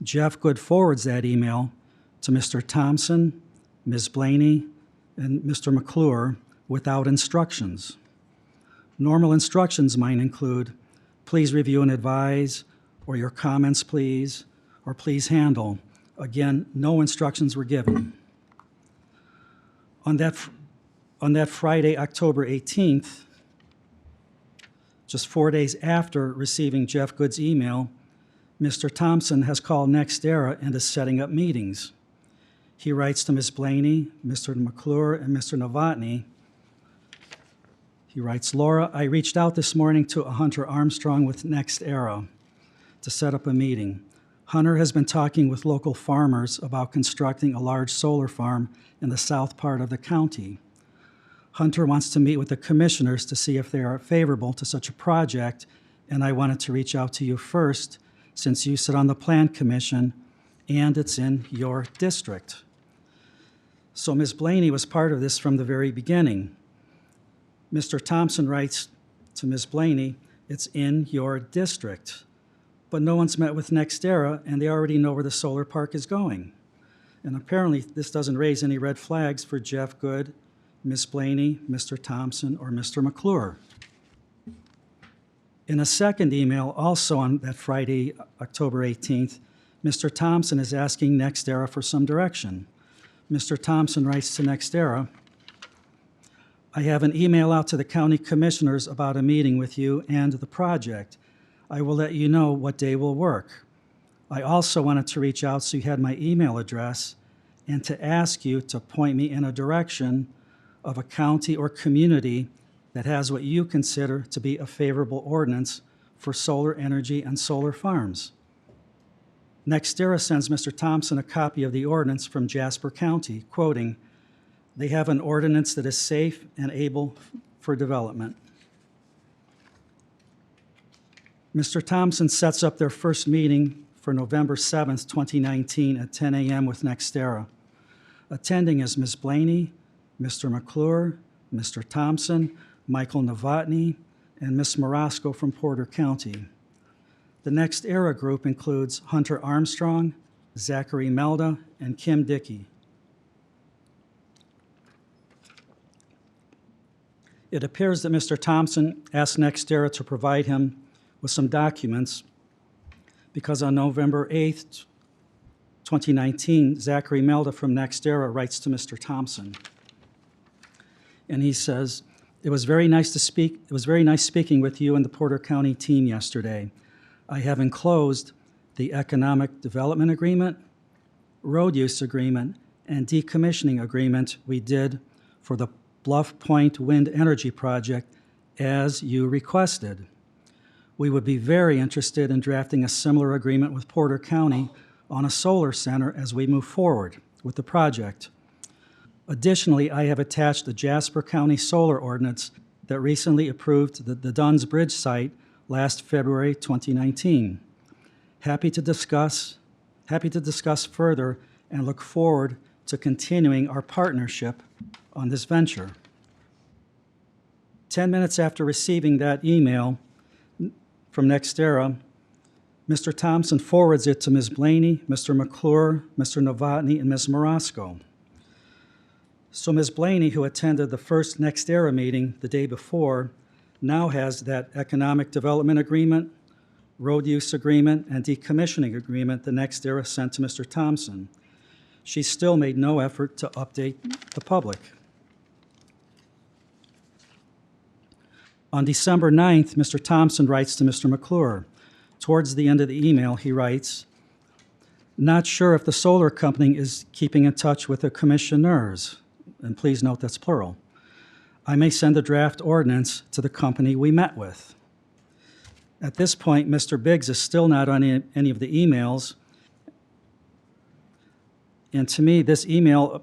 Jeff Good forwards that email to Mr. Thompson, Ms. Blaney, and Mr. McClure without instructions. Normal instructions might include, please review and advise, or your comments, please, or please handle. Again, no instructions were given. On that Friday, October 18th, just 4 days after receiving Jeff Good's email, Mr. Thompson has called NextEra and is setting up meetings. He writes to Ms. Blaney, Mr. McClure, and Mr. Novotny. He writes, Laura, I reached out this morning to Hunter Armstrong with NextEra to set up a meeting. Hunter has been talking with local farmers about constructing a large solar farm in the south part of the county. Hunter wants to meet with the commissioners to see if they are favorable to such a project, and I wanted to reach out to you first since you sit on the Plan Commission and it's in your district. So Ms. Blaney was part of this from the very beginning. Mr. Thompson writes to Ms. Blaney, it's in your district. But no one's met with NextEra, and they already know where the solar park is going. And apparently, this doesn't raise any red flags for Jeff Good, Ms. Blaney, Mr. Thompson, or Mr. McClure. In a second email, also on that Friday, October 18th, Mr. Thompson is asking NextEra for some direction. Mr. Thompson writes to NextEra, I have an email out to the county commissioners about a meeting with you and the project. I will let you know what day will work. I also wanted to reach out so you had my email address and to ask you to point me in a direction of a county or community that has what you consider to be a favorable ordinance for solar energy and solar farms. NextEra sends Mr. Thompson a copy of the ordinance from Jasper County, quoting, they have an ordinance that is safe and able for development. Mr. Thompson sets up their first meeting for November 7th, 2019 at 10 a.m. with NextEra. Attending is Ms. Blaney, Mr. McClure, Mr. Thompson, Michael Novotny, and Ms. Morosco from Porter County. The NextEra group includes Hunter Armstrong, Zachary Melda, and Kim Dickey. It appears that Mr. Thompson asked NextEra to provide him with some documents because on November 8th, 2019, Zachary Melda from NextEra writes to Mr. Thompson. And he says, it was very nice speaking with you and the Porter County team yesterday. I have enclosed the Economic Development Agreement, Road Use Agreement, and Decommissioning Agreement we did for the Bluff Point Wind Energy Project as you requested. We would be very interested in drafting a similar agreement with Porter County on a solar center as we move forward with the project. Additionally, I have attached the Jasper County Solar Ordinance that recently approved the Dunn's Bridge site last February 2019. Happy to discuss further and look forward to continuing our partnership on this venture. 10 minutes after receiving that email from NextEra, Mr. Thompson forwards it to Ms. Blaney, Mr. McClure, Mr. Novotny, and Ms. Morosco. So Ms. Blaney, who attended the first NextEra meeting the day before, now has that Economic Development Agreement, Road Use Agreement, and Decommissioning Agreement the NextEra sent to Mr. Thompson. She still made no effort to update the public. On December 9th, Mr. Thompson writes to Mr. McClure. Towards the end of the email, he writes, "Not sure if the solar company is keeping in touch with the commissioners," and please note that's plural. "I may send a draft ordinance to the company we met with." At this point, Mr. Biggs is still not on any of the emails. And to me, this email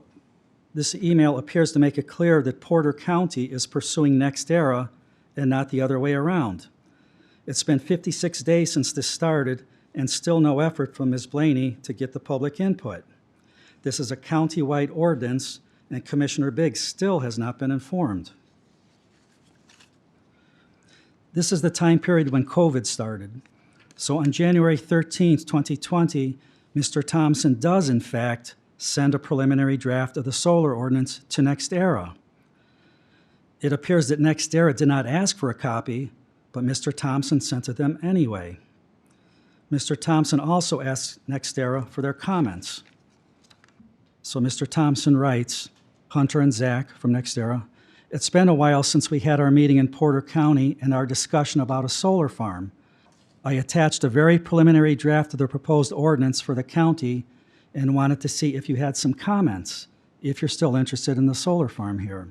appears to make it clear that Porter County is pursuing NextEra and not the other way around. It's been 56 days since this started and still no effort from Ms. Blaney to get the public input. This is a county-wide ordinance and Commissioner Biggs still has not been informed. This is the time period when COVID started. So on January 13th, 2020, Mr. Thompson does in fact send a preliminary draft of the solar ordinance to NextEra. It appears that NextEra did not ask for a copy, but Mr. Thompson sent it them anyway. Mr. Thompson also asked NextEra for their comments. So Mr. Thompson writes, Hunter and Zach from NextEra, "It's been a while since we had our meeting in Porter County and our discussion about a solar farm. I attached a very preliminary draft of the proposed ordinance for the county and wanted to see if you had some comments, if you're still interested in the solar farm here.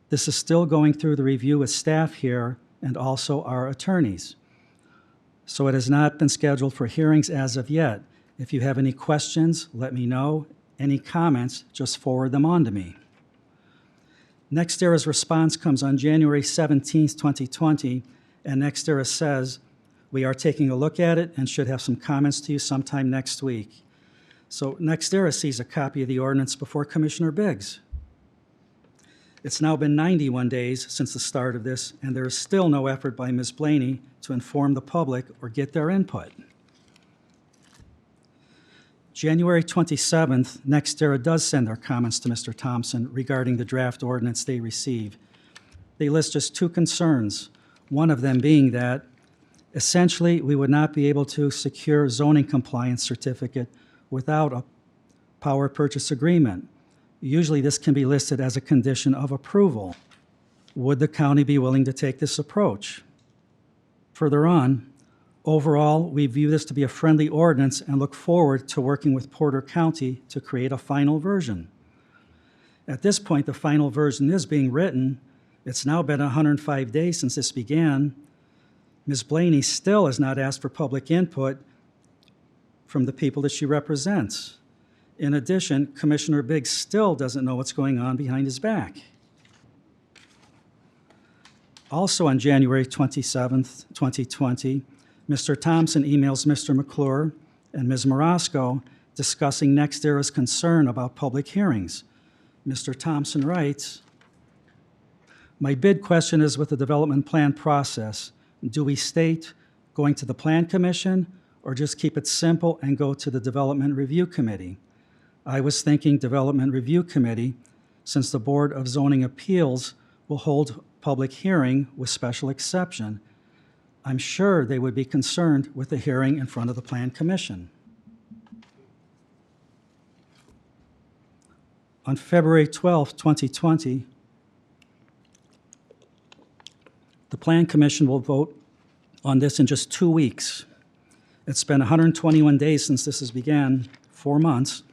This is still going through the review with staff here and also our attorneys. So it has not been scheduled for hearings as of yet. If you have any questions, let me know. Any comments, just forward them on to me." NextEra's response comes on January 17th, 2020, and NextEra says, "We are taking a look at it and should have some comments to you sometime next week." So NextEra sees a copy of the ordinance before Commissioner Biggs. It's now been 91 days since the start of this, and there is still no effort by Ms. Blaney to inform the public or get their input. January 27th, NextEra does send their comments to Mr. Thompson regarding the draft ordinance they receive. They list just two concerns, one of them being that essentially we would not be able to secure zoning compliance certificate without a power purchase agreement. Usually this can be listed as a condition of approval. Would the county be willing to take this approach? Further on, overall, we view this to be a friendly ordinance and look forward to working with Porter County to create a final version. At this point, the final version is being written. It's now been 105 days since this began. Ms. Blaney still has not asked for public input from the people that she represents. In addition, Commissioner Biggs still doesn't know what's going on behind his back. Also on January 27th, 2020, Mr. Thompson emails Mr. McClure and Ms. Marasco discussing NextEra's concern about public hearings. Mr. Thompson writes, "My bid question is with the development plan process. Do we state going to the Plan Commission or just keep it simple and go to the Development Review Committee? I was thinking Development Review Committee, since the Board of Zoning Appeals will hold public hearing with special exception. I'm sure they would be concerned with the hearing in front of the Plan Commission." On February 12, 2020, the Plan Commission will vote on this in just 2 weeks. It's been 121 days since this has began, 4 months,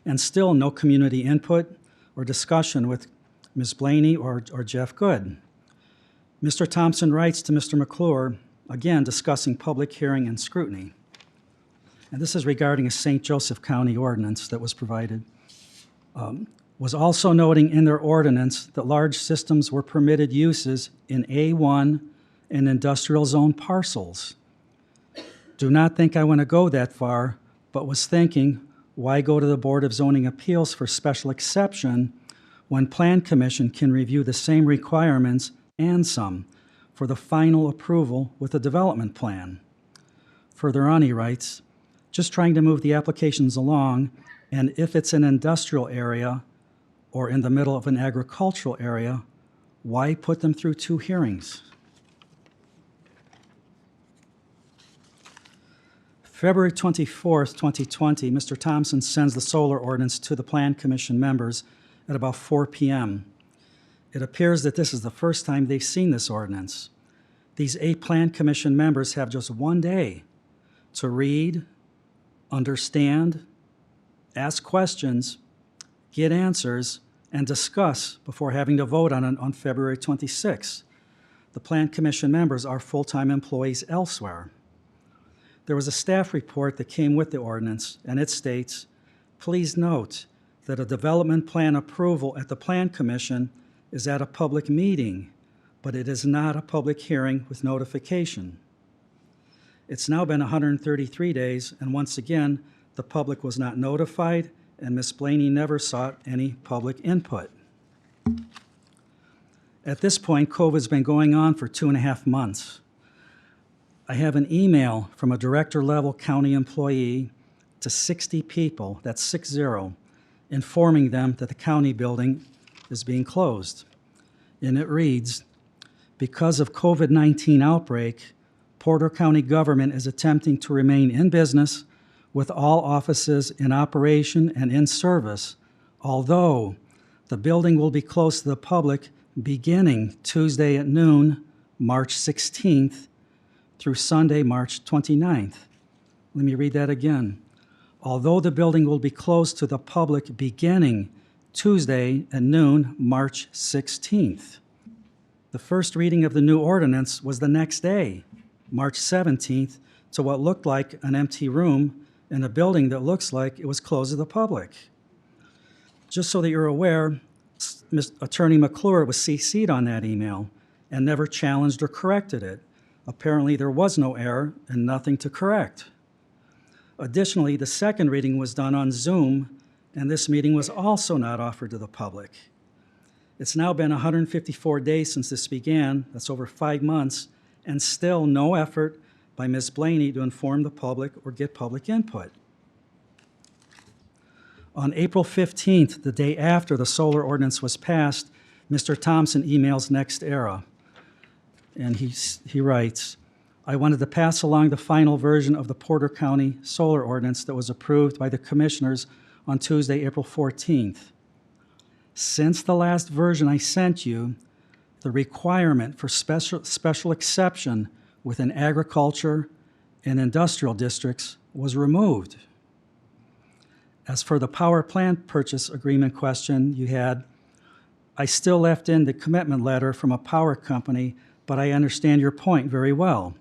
and still no community input or discussion with Ms. Blaney or Jeff Good. Mr. Thompson writes to Mr. McClure, again discussing public hearing and scrutiny. And this is regarding a St. Joseph County ordinance that was provided. Was also noting in their ordinance that large systems were permitted uses in A1 and industrial zone parcels. Do not think I want to go that far, but was thinking, why go to the Board of Zoning Appeals for special exception when Plan Commission can review the same requirements and some for the final approval with a development plan? Further on, he writes, just trying to move the applications along, and if it's an industrial area or in the middle of an agricultural area, why put them through 2 hearings? February 24th, 2020, Mr. Thompson sends the solar ordinance to the Plan Commission members at about 4 p.m. It appears that this is the first time they've seen this ordinance. These 8 Plan Commission members have just one day to read, understand, ask questions, get answers, and discuss before having to vote on it on February 26th. The Plan Commission members are full-time employees elsewhere. There was a staff report that came with the ordinance, and it states, "Please note that a development plan approval at the Plan Commission is at a public meeting, but it is not a public hearing with notification." It's now been 133 days, and once again, the public was not notified, and Ms. Blaney never sought any public input. At this point, COVID's been going on for 2.5 months. I have an email from a director-level county employee to 60 people, that's 60, informing them that the county building is being closed. And it reads, "Because of COVID-19 outbreak, Porter County government is attempting to remain in business with all offices in operation and in service, although the building will be closed to the public beginning Tuesday at noon, March 16th, through Sunday, March 29th. Let me read that again. Although the building will be closed to the public beginning Tuesday at noon, March 16th. The first reading of the new ordinance was the next day, March 17th, to what looked like an empty room in a building that looks like it was closed to the public. Just so that you're aware, Attorney McClure was CC'd on that email and never challenged or corrected it. Apparently, there was no error and nothing to correct. Additionally, the second reading was done on Zoom, and this meeting was also not offered to the public. It's now been 154 days since this began, that's over 5 months, and still no effort by Ms. Blaney to inform the public or get public input. On April 15th, the day after the solar ordinance was passed, Mr. Thompson emails NextEra, and he writes, "I wanted to pass along the final version of the Porter County solar ordinance that was approved by the commissioners on Tuesday, April 14th. Since the last version I sent you, the requirement for special exception within agriculture and industrial districts was removed. As for the power plant purchase agreement question you had, I still left in the commitment letter from a power company, but I understand your point very well.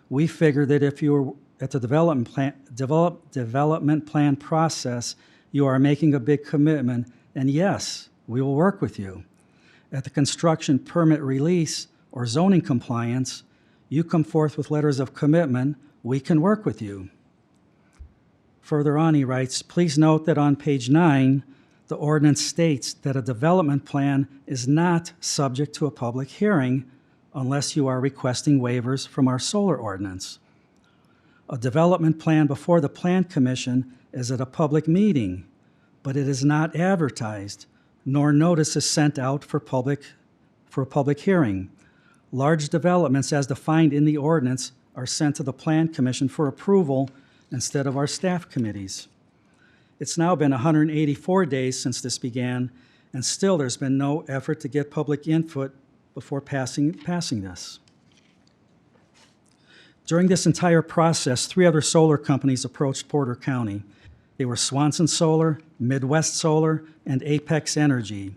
We figured that if you were at the development plan process, you are making a big commitment, and yes, we will work with you. At the construction permit release or zoning compliance, you come forth with letters of commitment, we can work with you." Further on, he writes, "Please note that on page 9, the ordinance states that a development plan is not subject to a public hearing unless you are requesting waivers from our solar ordinance. A development plan before the Plan Commission is at a public meeting, but it is not advertised, nor notice is sent out for a public hearing. Large developments as defined in the ordinance are sent to the Plan Commission for approval instead of our staff committees. It's now been 184 days since this began, and still there's been no effort to get public input before passing this. During this entire process, 3 other solar companies approached Porter County. They were Swanson Solar, Midwest Solar, and Apex Energy.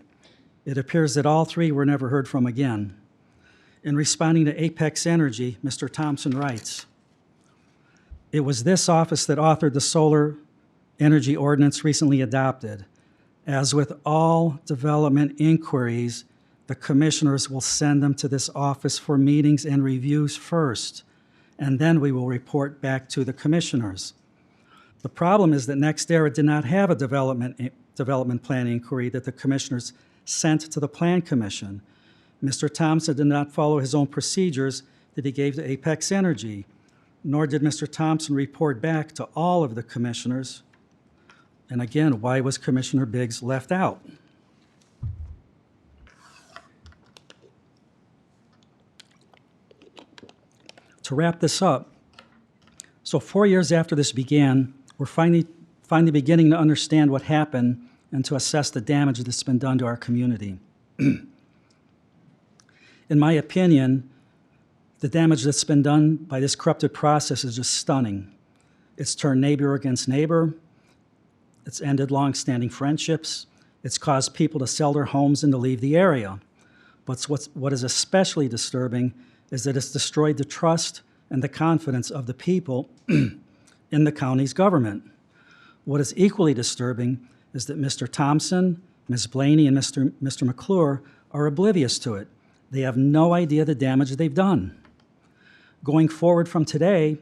It appears that all 3 were never heard from again. In responding to Apex Energy, Mr. Thompson writes, "It was this office that authored the solar energy ordinance recently adopted. As with all development inquiries, the commissioners will send them to this office for meetings and reviews first, and then we will report back to the commissioners. The problem is that NextEra did not have a development plan inquiry that the commissioners sent to the Plan Commission. Mr. Thompson did not follow his own procedures that he gave to Apex Energy, nor did Mr. Thompson report back to all of the commissioners. And again, why was Commissioner Biggs left out?" To wrap this up, so 4 years after this began, we're finally beginning to understand what happened and to assess the damage that's been done to our community. In my opinion, the damage that's been done by this corrupted process is just stunning. It's turned neighbor against neighbor. It's ended long-standing friendships. It's caused people to sell their homes and to leave the area. But what is especially disturbing is that it's destroyed the trust and the confidence of the people in the county's government. What is equally disturbing is that Mr. Thompson, Ms. Blaney, and Mr. McClure are oblivious to it. They have no idea the damage they've done. Going forward from today,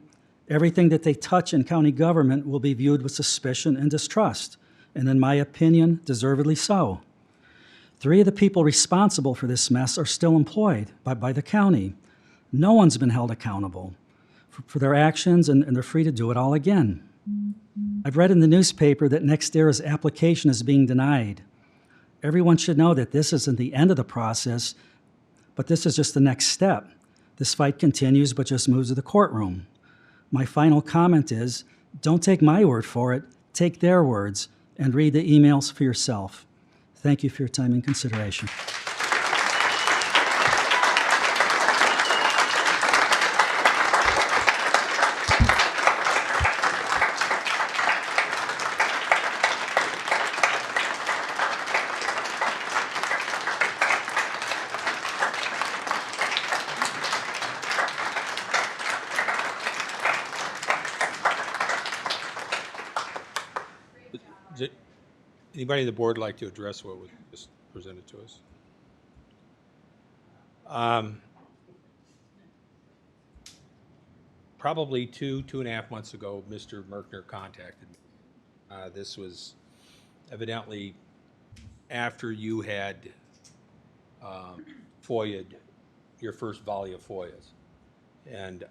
everything that they touch in county government will be viewed with suspicion and distrust, and in my opinion, deservedly so. 3 of the people responsible for this mess are still employed by the county. No one's been held accountable for their actions, and they're free to do it all again. I've read in the newspaper that NextEra's application is being denied. Everyone should know that this isn't the end of the process, but this is just the next step. This fight continues, but just moves to the courtroom. My final comment is, don't take my word for it, take their words, and read the emails for yourself. Thank you for your time and consideration. Does anybody on the board like to address what was just presented to us? Probably 2.5 months ago, Mr. Merkner contacted me. This was evidently after you had FOIA'd your first volley of FOIAs. And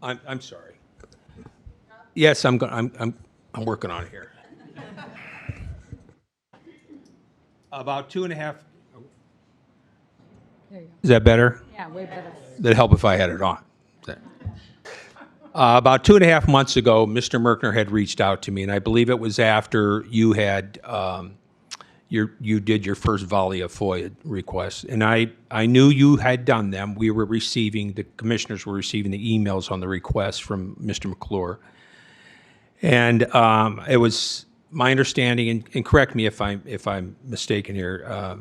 I'm sorry. Yes, I'm working on it here. About 2.5. Is that better? Yeah, way better. That'd help if I had it on. About 2.5 months ago, Mr. Merkner had reached out to me, and I believe it was after you had you did your first volley of FOIA requests, and I knew you had done them. We were receiving, the commissioners were receiving the emails on the requests from Mr. McClure, and it was my understanding, and correct me if I'm mistaken here,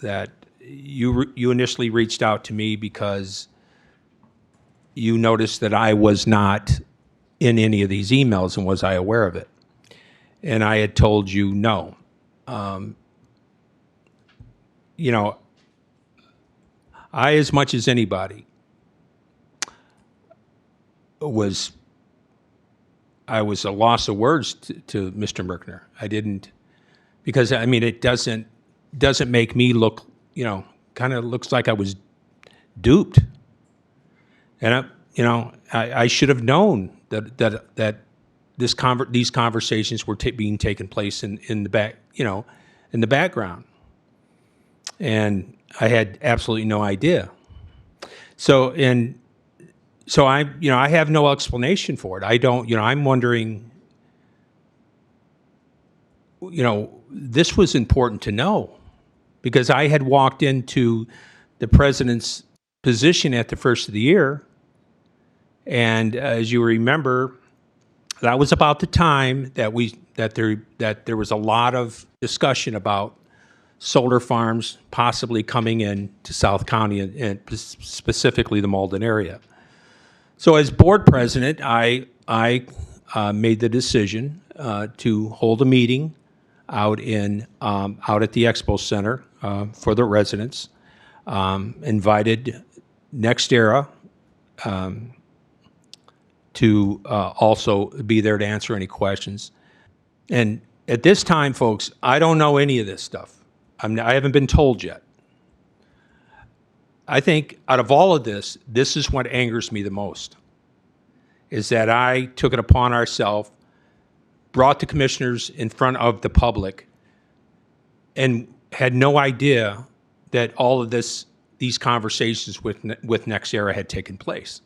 that you initially reached out to me because you noticed that I was not in any of these emails, and was I aware of it? And I had told you no. You know, I, as much as anybody, I was a loss of words to Mr. Merkner. I didn't, because I mean, it doesn't make me look, you know, kind of looks like I was duped. And I should have known that these conversations were being taken place in the back, in the background, and I had absolutely no idea. So I have no explanation for it. I don't, I'm wondering, this was important to know, because I had walked into the president's position at the first of the year, and as you remember, that was about the time that there was a lot of discussion about solar farms possibly coming in to South County, and specifically the Malden area. So as board president, I made the decision to hold a meeting out at the Expo Center for the residents. Invited NextEra to also be there to answer any questions. And at this time, folks, I don't know any of this stuff. I haven't been told yet. I think out of all of this, this is what angers me the most, is that I took it upon ourselves, brought the commissioners in front of the public, and had no idea that all of these conversations with NextEra had taken place.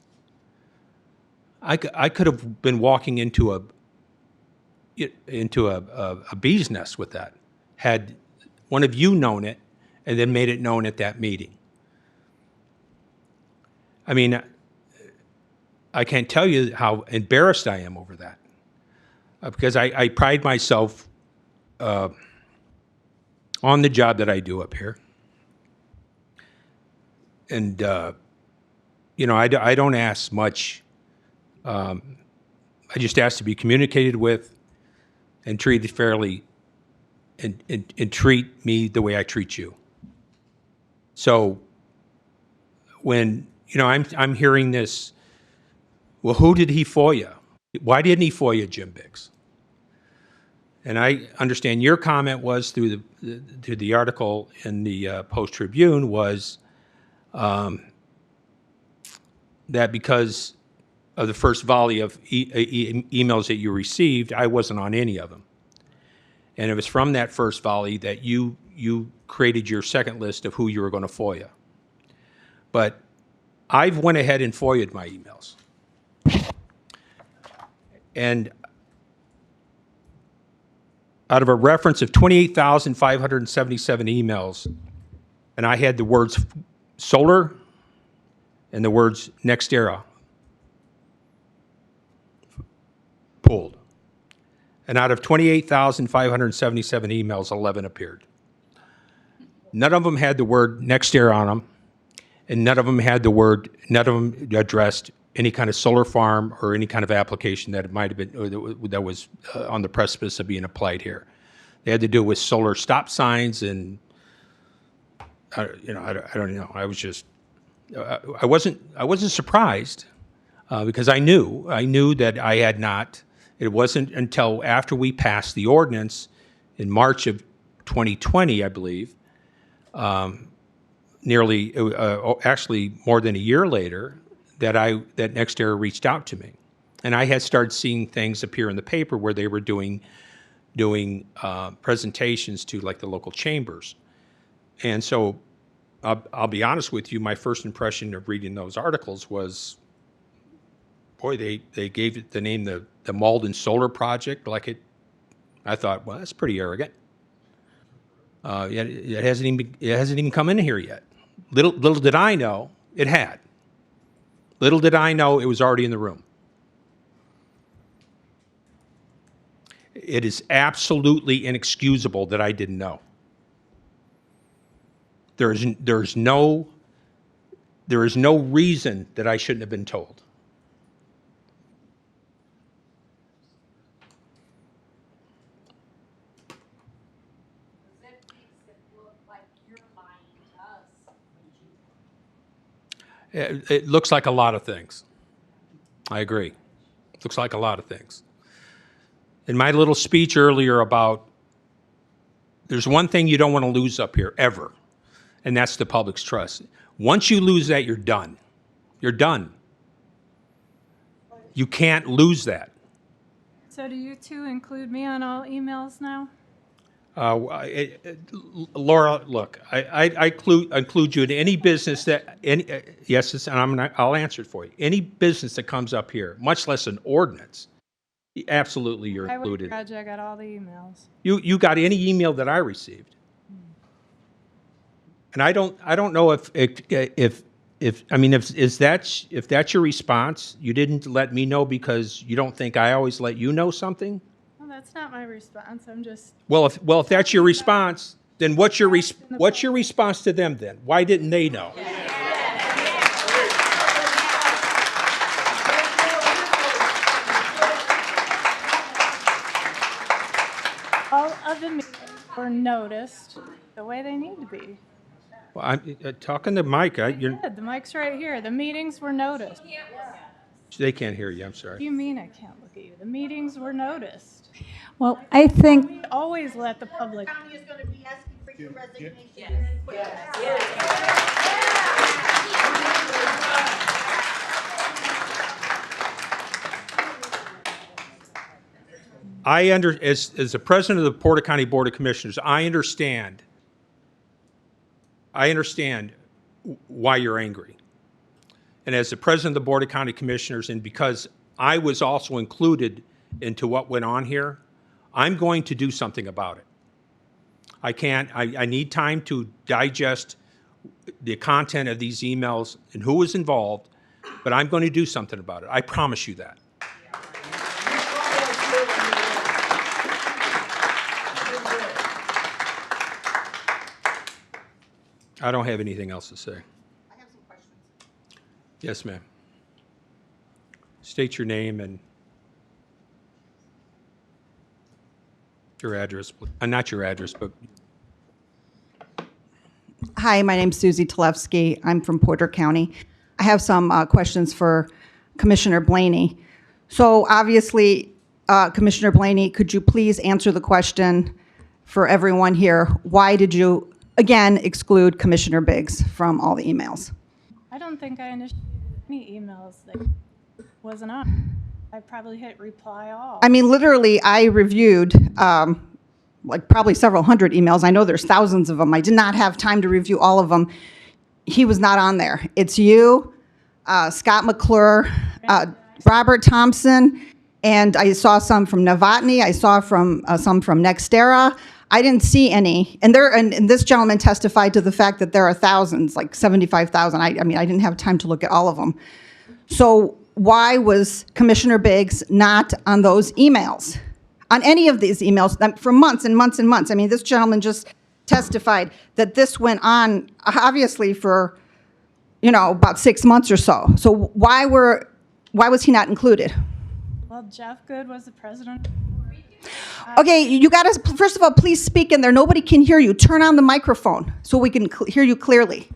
I could have been walking into a bee's nest with that, had one of you known it and then made it known at that meeting. I mean, I can't tell you how embarrassed I am over that. Because I pride myself on the job that I do up here. And, you know, I don't ask much. I just ask to be communicated with and treated fairly and treat me the way I treat you. So when, you know, I'm hearing this, well, who did he FOIA? Why didn't he FOIA Jim Biggs? And I understand your comment was through the article in the Post Tribune was that because of the first volley of emails that you received, I wasn't on any of them. And it was from that first volley that you created your second list of who you were going to FOIA. But I've went ahead and FOIA'd my emails. And out of a reference of 28,577 emails, and I had the words solar and the words NextEra pulled. And out of 28,577 emails, 11 appeared. None of them had the word NextEra on them, and none of them addressed any kind of solar farm or any kind of application that might have been, or that was on the precipice of being applied here. They had to do with solar stop signs and, you know, I don't know. I was just, I wasn't surprised because I knew that I had not. It wasn't until after we passed the ordinance in March of 2020, I believe, nearly, actually more than a year later, that NextEra reached out to me. And I had started seeing things appear in the paper where they were doing presentations to like the local chambers. And so I'll be honest with you, my first impression of reading those articles was, boy, they gave it the name the Malden Solar Project. Like it, I thought, well, that's pretty arrogant. It hasn't even come in here yet. Little did I know it had. Little did I know it was already in the room. It is absolutely inexcusable that I didn't know. There is no reason that I shouldn't have been told. It looks like a lot of things. I agree. It looks like a lot of things. In my little speech earlier about, there's one thing you don't want to lose up here, ever, and that's the public's trust. Once you lose that, you're done. You're done. You can't lose that. So do you two include me on all emails now? Laura, look, I include you in any business that, yes, and I'll answer it for you. Any business that comes up here, much less an ordinance, absolutely you're included. I got all the emails. You got any email that I received. And I don't know if that's your response, you didn't let me know because you don't think I always let you know something? Well, that's not my response. I'm just. Well, if that's your response, then what's your response to them then? Why didn't they know? All of the meetings were noticed the way they need to be. Well, I'm talking to Mike. The mic's right here. The meetings were noticed. They can't hear you. I'm sorry. What do you mean I can't look at you? The meetings were noticed. Well, I think We always let the public. County is going to be asking for your resignation. As the president of the Porter County Board of Commissioners, I understand why you're angry. And as the president of the Board of County Commissioners, and because I was also included into what went on here, I'm going to do something about it. I need time to digest the content of these emails and who was involved, but I'm going to do something about it. I promise you that. I don't have anything else to say. I have some questions. Yes, ma'am. State your name and your address. Not your address, but Hi, my name's Susie Tlefsky. I'm from Porter County. I have some questions for Commissioner Blaney. So obviously, Commissioner Blaney, could you please answer the question for everyone here? Why did you, again, exclude Commissioner Biggs from all the emails? I don't think I initiated any emails that wasn't on. I probably hit reply all. I mean, literally, I reviewed like probably several hundred emails. I know there's thousands of them. I did not have time to review all of them. He was not on there. It's you, Scott McClure, Robert Thompson, and I saw some from Novotny. I saw from some from Nextera. I didn't see any. And this gentleman testified to the fact that there are thousands, like 75,000. I mean, I didn't have time to look at all of them. So why was Commissioner Biggs not on those emails? On any of these emails for months and months and months. I mean, this gentleman just testified that this went on obviously for, about 6 months or so. So why was he not included? Well, Jeff Good was the president. Okay, you got to, first of all, please speak in there. Nobody can hear you. Turn on the microphone so we can hear you clearly.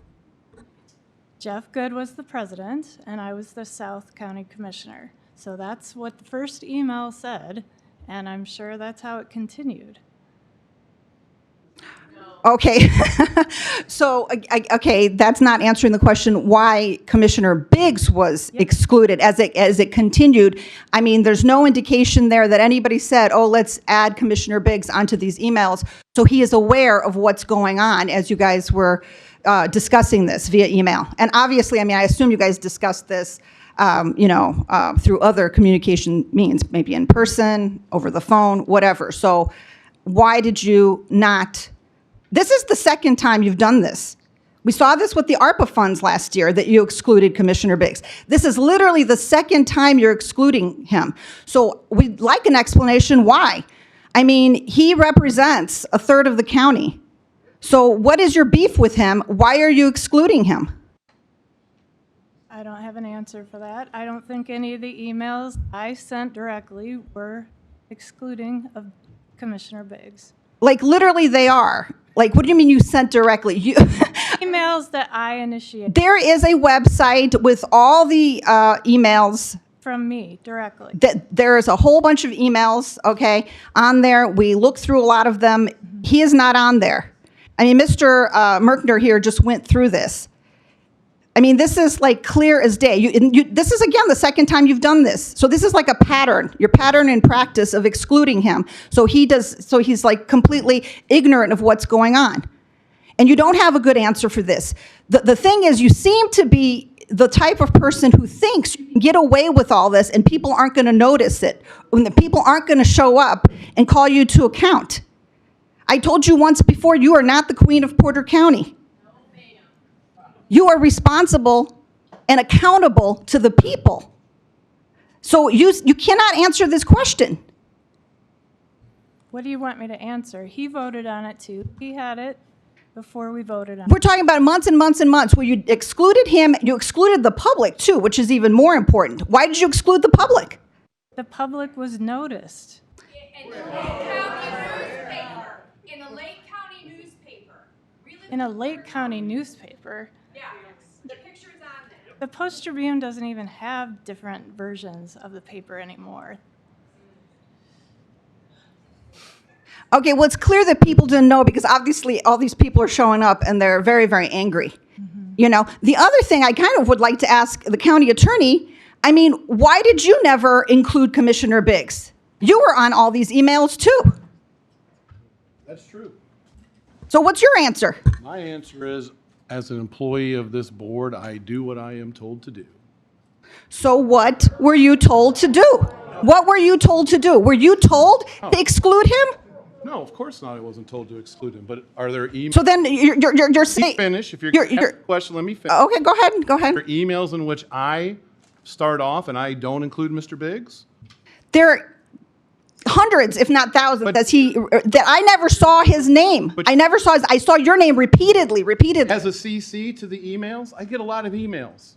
Jeff Good was the president, and I was the South County Commissioner. So that's what the first email said, and I'm sure that's how it continued. Okay, so, okay, that's not answering the question why Commissioner Biggs was excluded as it continued. I mean, there's no indication there that anybody said, oh, let's add Commissioner Biggs onto these emails. So he is aware of what's going on as you guys were discussing this via email. And obviously, I mean, I assume you guys discussed this through other communication means, maybe in person, over the phone, whatever. So why did you not? This is the second time you've done this. We saw this with the ARPA funds last year that you excluded Commissioner Biggs. This is literally the second time you're excluding him. So we'd like an explanation why. I mean, he represents a third of the county. So what is your beef with him? Why are you excluding him? I don't have an answer for that. I don't think any of the emails I sent directly were excluding of Commissioner Biggs. Like, literally, they are. Like, what do you mean you sent directly? Emails that I initiated. There is a website with all the emails. From me, directly. There is a whole bunch of emails, okay, on there. We looked through a lot of them. He is not on there. I mean, Mr. Merkner here just went through this. I mean, this is like clear as day. This is, again, the second time you've done this. So this is like a pattern, your pattern in practice of excluding him. So he's like completely ignorant of what's going on. And you don't have a good answer for this. The thing is, you seem to be the type of person who thinks you can get away with all this and people aren't going to notice it, when the people aren't going to show up and call you to account. I told you once before, you are not the queen of Porter County. You are responsible and accountable to the people. So you cannot answer this question. What do you want me to answer? He voted on it too. He had it before we voted on it. We're talking about months and months and months where you excluded him, you excluded the public too, which is even more important. Why did you exclude the public? The public was noticed. In the Lake County newspaper. In a Lake County newspaper. In a Lake County newspaper. Yeah, the picture's on there. The Post Tribune doesn't even have different versions of the paper anymore. Okay, well, it's clear that people didn't know because obviously all these people are showing up and they're very, very angry. The other thing I kind of would like to ask the county attorney, I mean, why did you never include Commissioner Biggs? You were on all these emails too. That's true. So what's your answer? My answer is, as an employee of this board, I do what I am told to do. So what were you told to do? What were you told to do? Were you told to exclude him? No, of course not. I wasn't told to exclude him, but are there emails? So then you're saying. Finish. If you're you're- going to you're- ask a question, let me finish. Okay, go ahead, go ahead. Are there emails in which I start off and I don't include Mr. Biggs? There are hundreds, if not thousands, that I never saw his name. I never saw I saw your name repeatedly. As a CC to the emails, I get a lot of emails.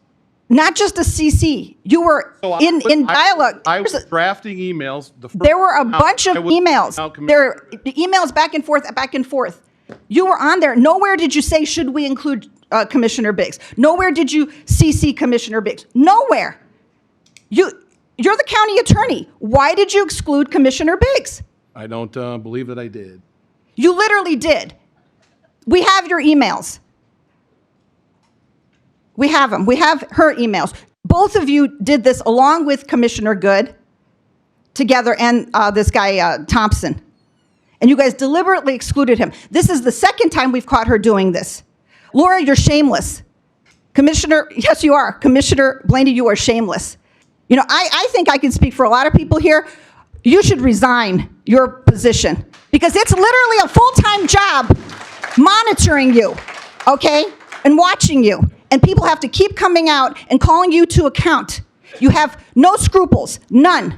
Not just a CC. You were So in dialogue. I was drafting emails. There were a bunch of emails. There. There are emails back and forth, back and forth. You were on there. Nowhere did you say, should we include Commissioner Biggs? Nowhere did you CC Commissioner Biggs. Nowhere. You're the county attorney. Why did you exclude Commissioner Biggs? I don't believe that I did. You literally did. We have your emails. We have them. We have her emails. Both of you did this along with Commissioner Good together and this guy Thompson. And you guys deliberately excluded him. This is the second time we've caught her doing this. Laura, you're shameless. Commissioner, yes, you are. Commissioner Blaney, you are shameless. You know, I think I can speak for a lot of people here. You should resign your position because it's literally a full-time job monitoring you, okay, and watching you. And people have to keep coming out and calling you to account. You have no scruples, none.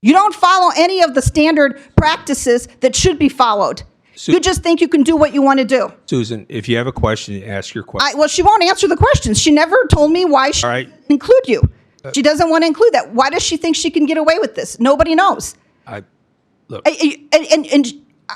You don't follow any of the standard practices that should be followed. You just think you can do what you want to do. Susan, if you have a question, ask your question. Well, she won't answer the questions. She never told me why she All right. didn't include you. She doesn't want to include that. Why does she think she can get away with this? Nobody knows. Look, And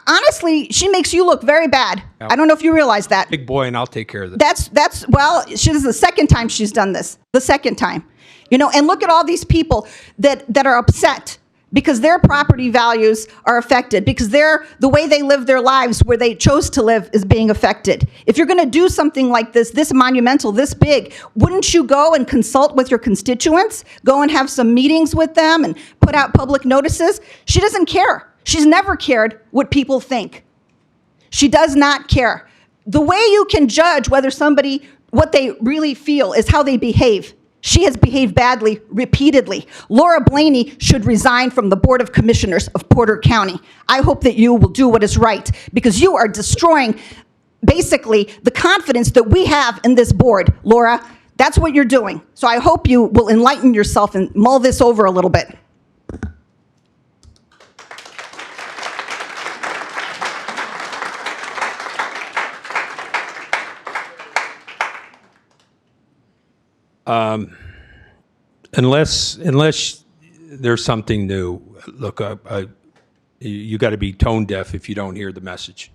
honestly, she makes you look very bad. I don't know if you realize that. big boy, and I'll take care of this. Well, this is the second time she's done this. The second time. You know, and look at all these people that are upset because their property values are affected, because the way they live their lives, where they chose to live, is being affected. If you're going to do something like this monumental, this big, wouldn't you go and consult with your constituents? Go and have some meetings with them and put out public notices? She doesn't care. She's never cared what people think. She does not care. The way you can judge whether somebody, what they really feel, is how they behave. She has behaved badly repeatedly. Laura Blaney should resign from the Board of Commissioners of Porter County. I hope that you will do what is right, because you are destroying, basically, the confidence that we have in this board, Laura. That's what you're doing. So I hope you will enlighten yourself and mull this over a little bit. Unless there's something new, look, you got to be tone deaf if you don't hear the message.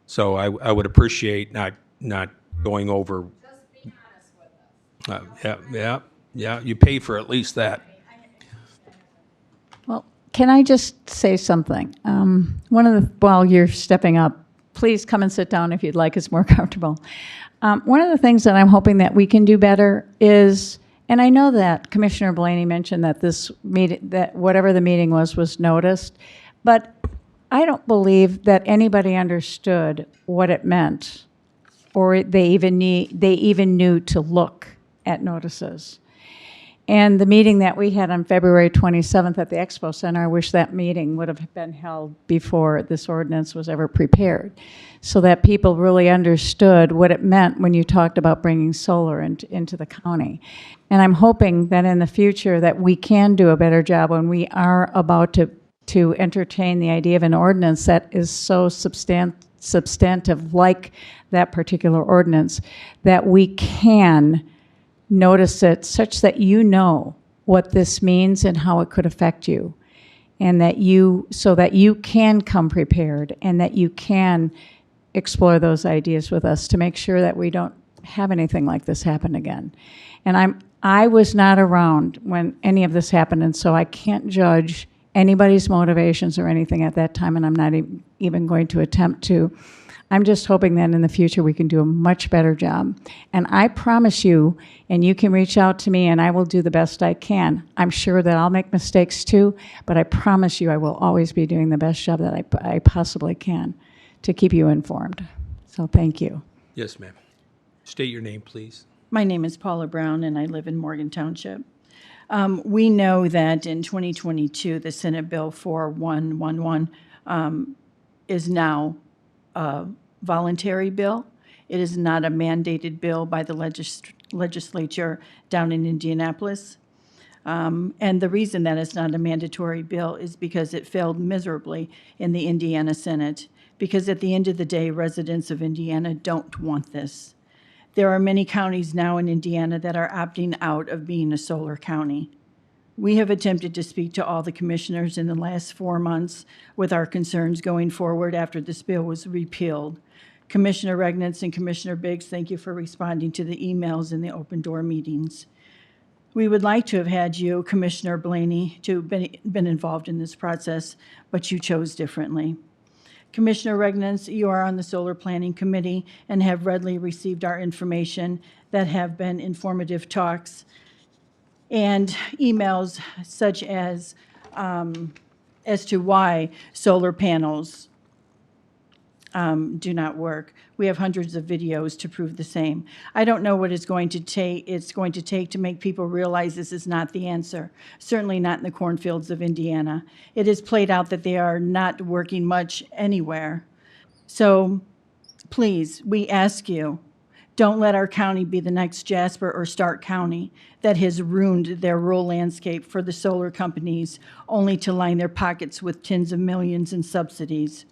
So I would appreciate not going over. Just be honest with us. Yeah. You pay for at least that. Well, can I just say something? While you're stepping up, please come and sit down if you'd like. It's more comfortable. One of the things that I'm hoping that we can do better is, and I know that Commissioner Blaney mentioned that this meeting, that whatever the meeting was noticed, but I don't believe that anybody understood what it meant, or they even knew to look at notices. And the meeting that we had on February 27th at the Expo Center, I wish that meeting would have been held before this ordinance was ever prepared, so that people really understood what it meant when you talked about bringing solar into the county. And I'm hoping that in the future that we can do a better job when we are about to entertain the idea of an ordinance that is so substantive like that particular ordinance, that we can notice it such that you know what this means and how it could affect you, and so that you can come prepared and that you can explore those ideas with us to make sure that we don't have anything like this happen again. And I was not around when any of this happened, and so I can't judge anybody's motivations or anything at that time, and I'm not even going to attempt to. I'm just hoping that in the future we can do a much better job. And I promise you, and you can reach out to me and I will do the best I can. I'm sure that I'll make mistakes too, but I promise you I will always be doing the best job that I possibly can to keep you informed. So thank you. Yes, ma'am. State your name, please. My name is Paula Brown, and I live in Morgan Township. We know that in 2022, the Senate Bill 4111 is now a voluntary bill. It is not a mandated bill by the legislature down in Indianapolis. And the reason that it's not a mandatory bill is because it failed miserably in the Indiana Senate, because at the end of the day, residents of Indiana don't want this. There are many counties now in Indiana that are opting out of being a solar county. We have attempted to speak to all the commissioners in the last 4 months with our concerns going forward after this bill was repealed. Commissioner Regnitz and Commissioner Biggs, thank you for responding to the emails in the open door meetings. We would like to have had you, Commissioner Blaney, to have been involved in this process, but you chose differently. Commissioner Regnitz, you are on the Solar Planning Committee and have readily received our information that have been informative talks and emails such as to why solar panels do not work. We have hundreds of videos to prove the same. I don't know what it's going to take to make people realize this is not the answer, certainly not in the cornfields of Indiana. It is played out that they are not working much anywhere. So please, we ask you, don't let our county be the next Jasper or Stark County that has ruined their rural landscape for the solar companies only to line their pockets with tens of millions in subsidies.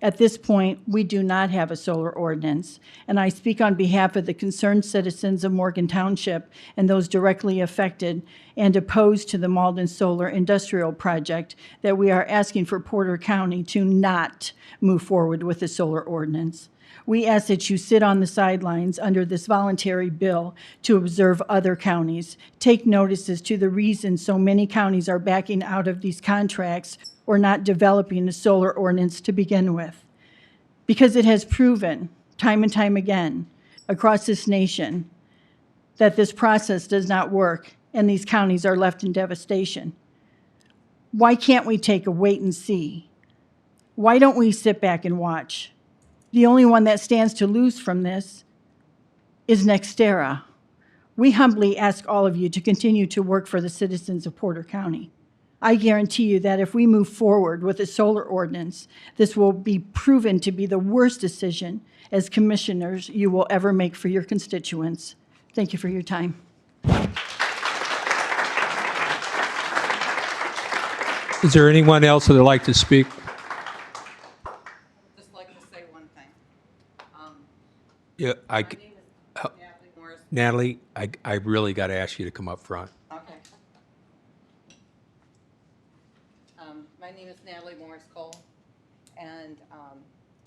At this point, we do not have a solar ordinance, and I speak on behalf of the concerned citizens of Morgan Township and those directly affected and opposed to the Malden Solar Industrial Project that we are asking for Porter County to not move forward with a solar ordinance. We ask that you sit on the sidelines under this voluntary bill to observe other counties, take notice as to the reason so many counties are backing out of these contracts or not developing a solar ordinance to begin with. Because it has proven time and time again across this nation that this process does not work and these counties are left in devastation. Why can't we take a wait and see? Why don't we sit back and watch? The only one that stands to lose from this is NextEra. We humbly ask all of you to continue to work for the citizens of Porter County. I guarantee you that if we move forward with a solar ordinance, this will be proven to be the worst decision as commissioners you will ever make for your constituents. Thank you for your time. Is there anyone else that would like to speak? Just like to say one thing. Yeah, My name is Natalie Morris. Natalie, I really got to ask you to come up front. Okay. My name is Natalie Morris Cole, and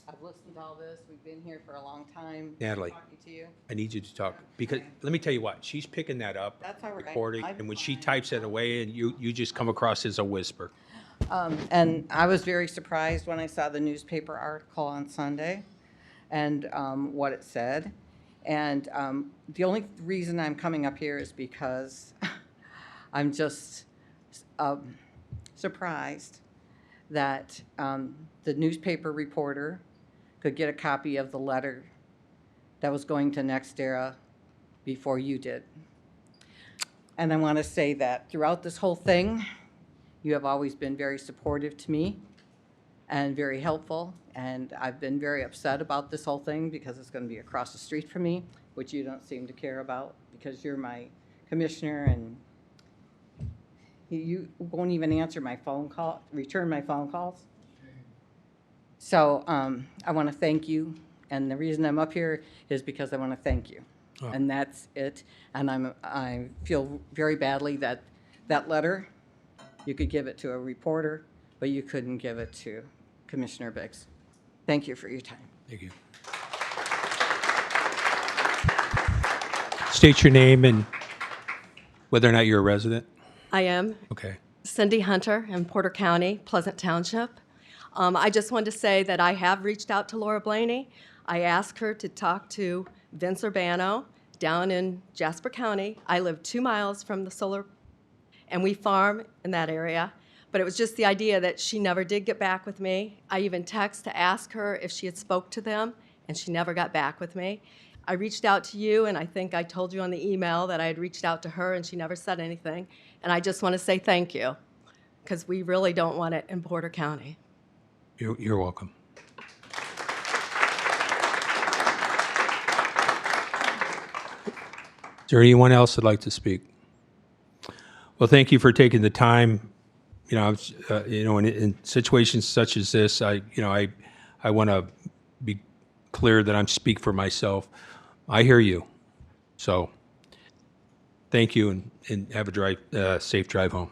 I've listened to all this. We've been here for a long time. Natalie, Talking to you. I need you to talk, because let me tell you what, she's picking that up, That's all right. recording, I'm and when she fine. types it away, and you just come across as a whisper. And I was very surprised when I saw the newspaper article on Sunday and what it said. And the only reason I'm coming up here is because I'm just surprised that the newspaper reporter could get a copy of the letter that was going to NextEra before you did. And I want to say that throughout this whole thing, you have always been very supportive to me and very helpful. And I've been very upset about this whole thing because it's going to be across the street from me, which you don't seem to care about because you're my commissioner and you won't even answer my phone call, return my phone calls. So I want to thank you. And the reason I'm up here is because I want to thank you. Oh. And that's it. And I feel very badly that that letter, you could give it to a reporter, but you couldn't give it to Commissioner Biggs. Thank you for your time. Thank you. State your name and whether or not you're a resident. I am Okay. Cindy Hunter in Porter County, Pleasant Township. I just wanted to say that I have reached out to Laura Blaney. I asked her to talk to Vince Urbano down in Jasper County. I live 2 miles from the solar, and we farm in that area. But it was just the idea that she never did get back with me. I even texted to ask her if she had spoke to them, and she never got back with me. I reached out to you, and I think I told you on the email that I had reached out to her, and she never said anything. And I just want to say thank you, because we really don't want it in Porter County. You're welcome. Is there anyone else that'd like to speak? Well, thank you for taking the time. You know, in situations such as this, I want to be clear that I'm speak for myself. I hear you. So, thank you, and have a safe drive home.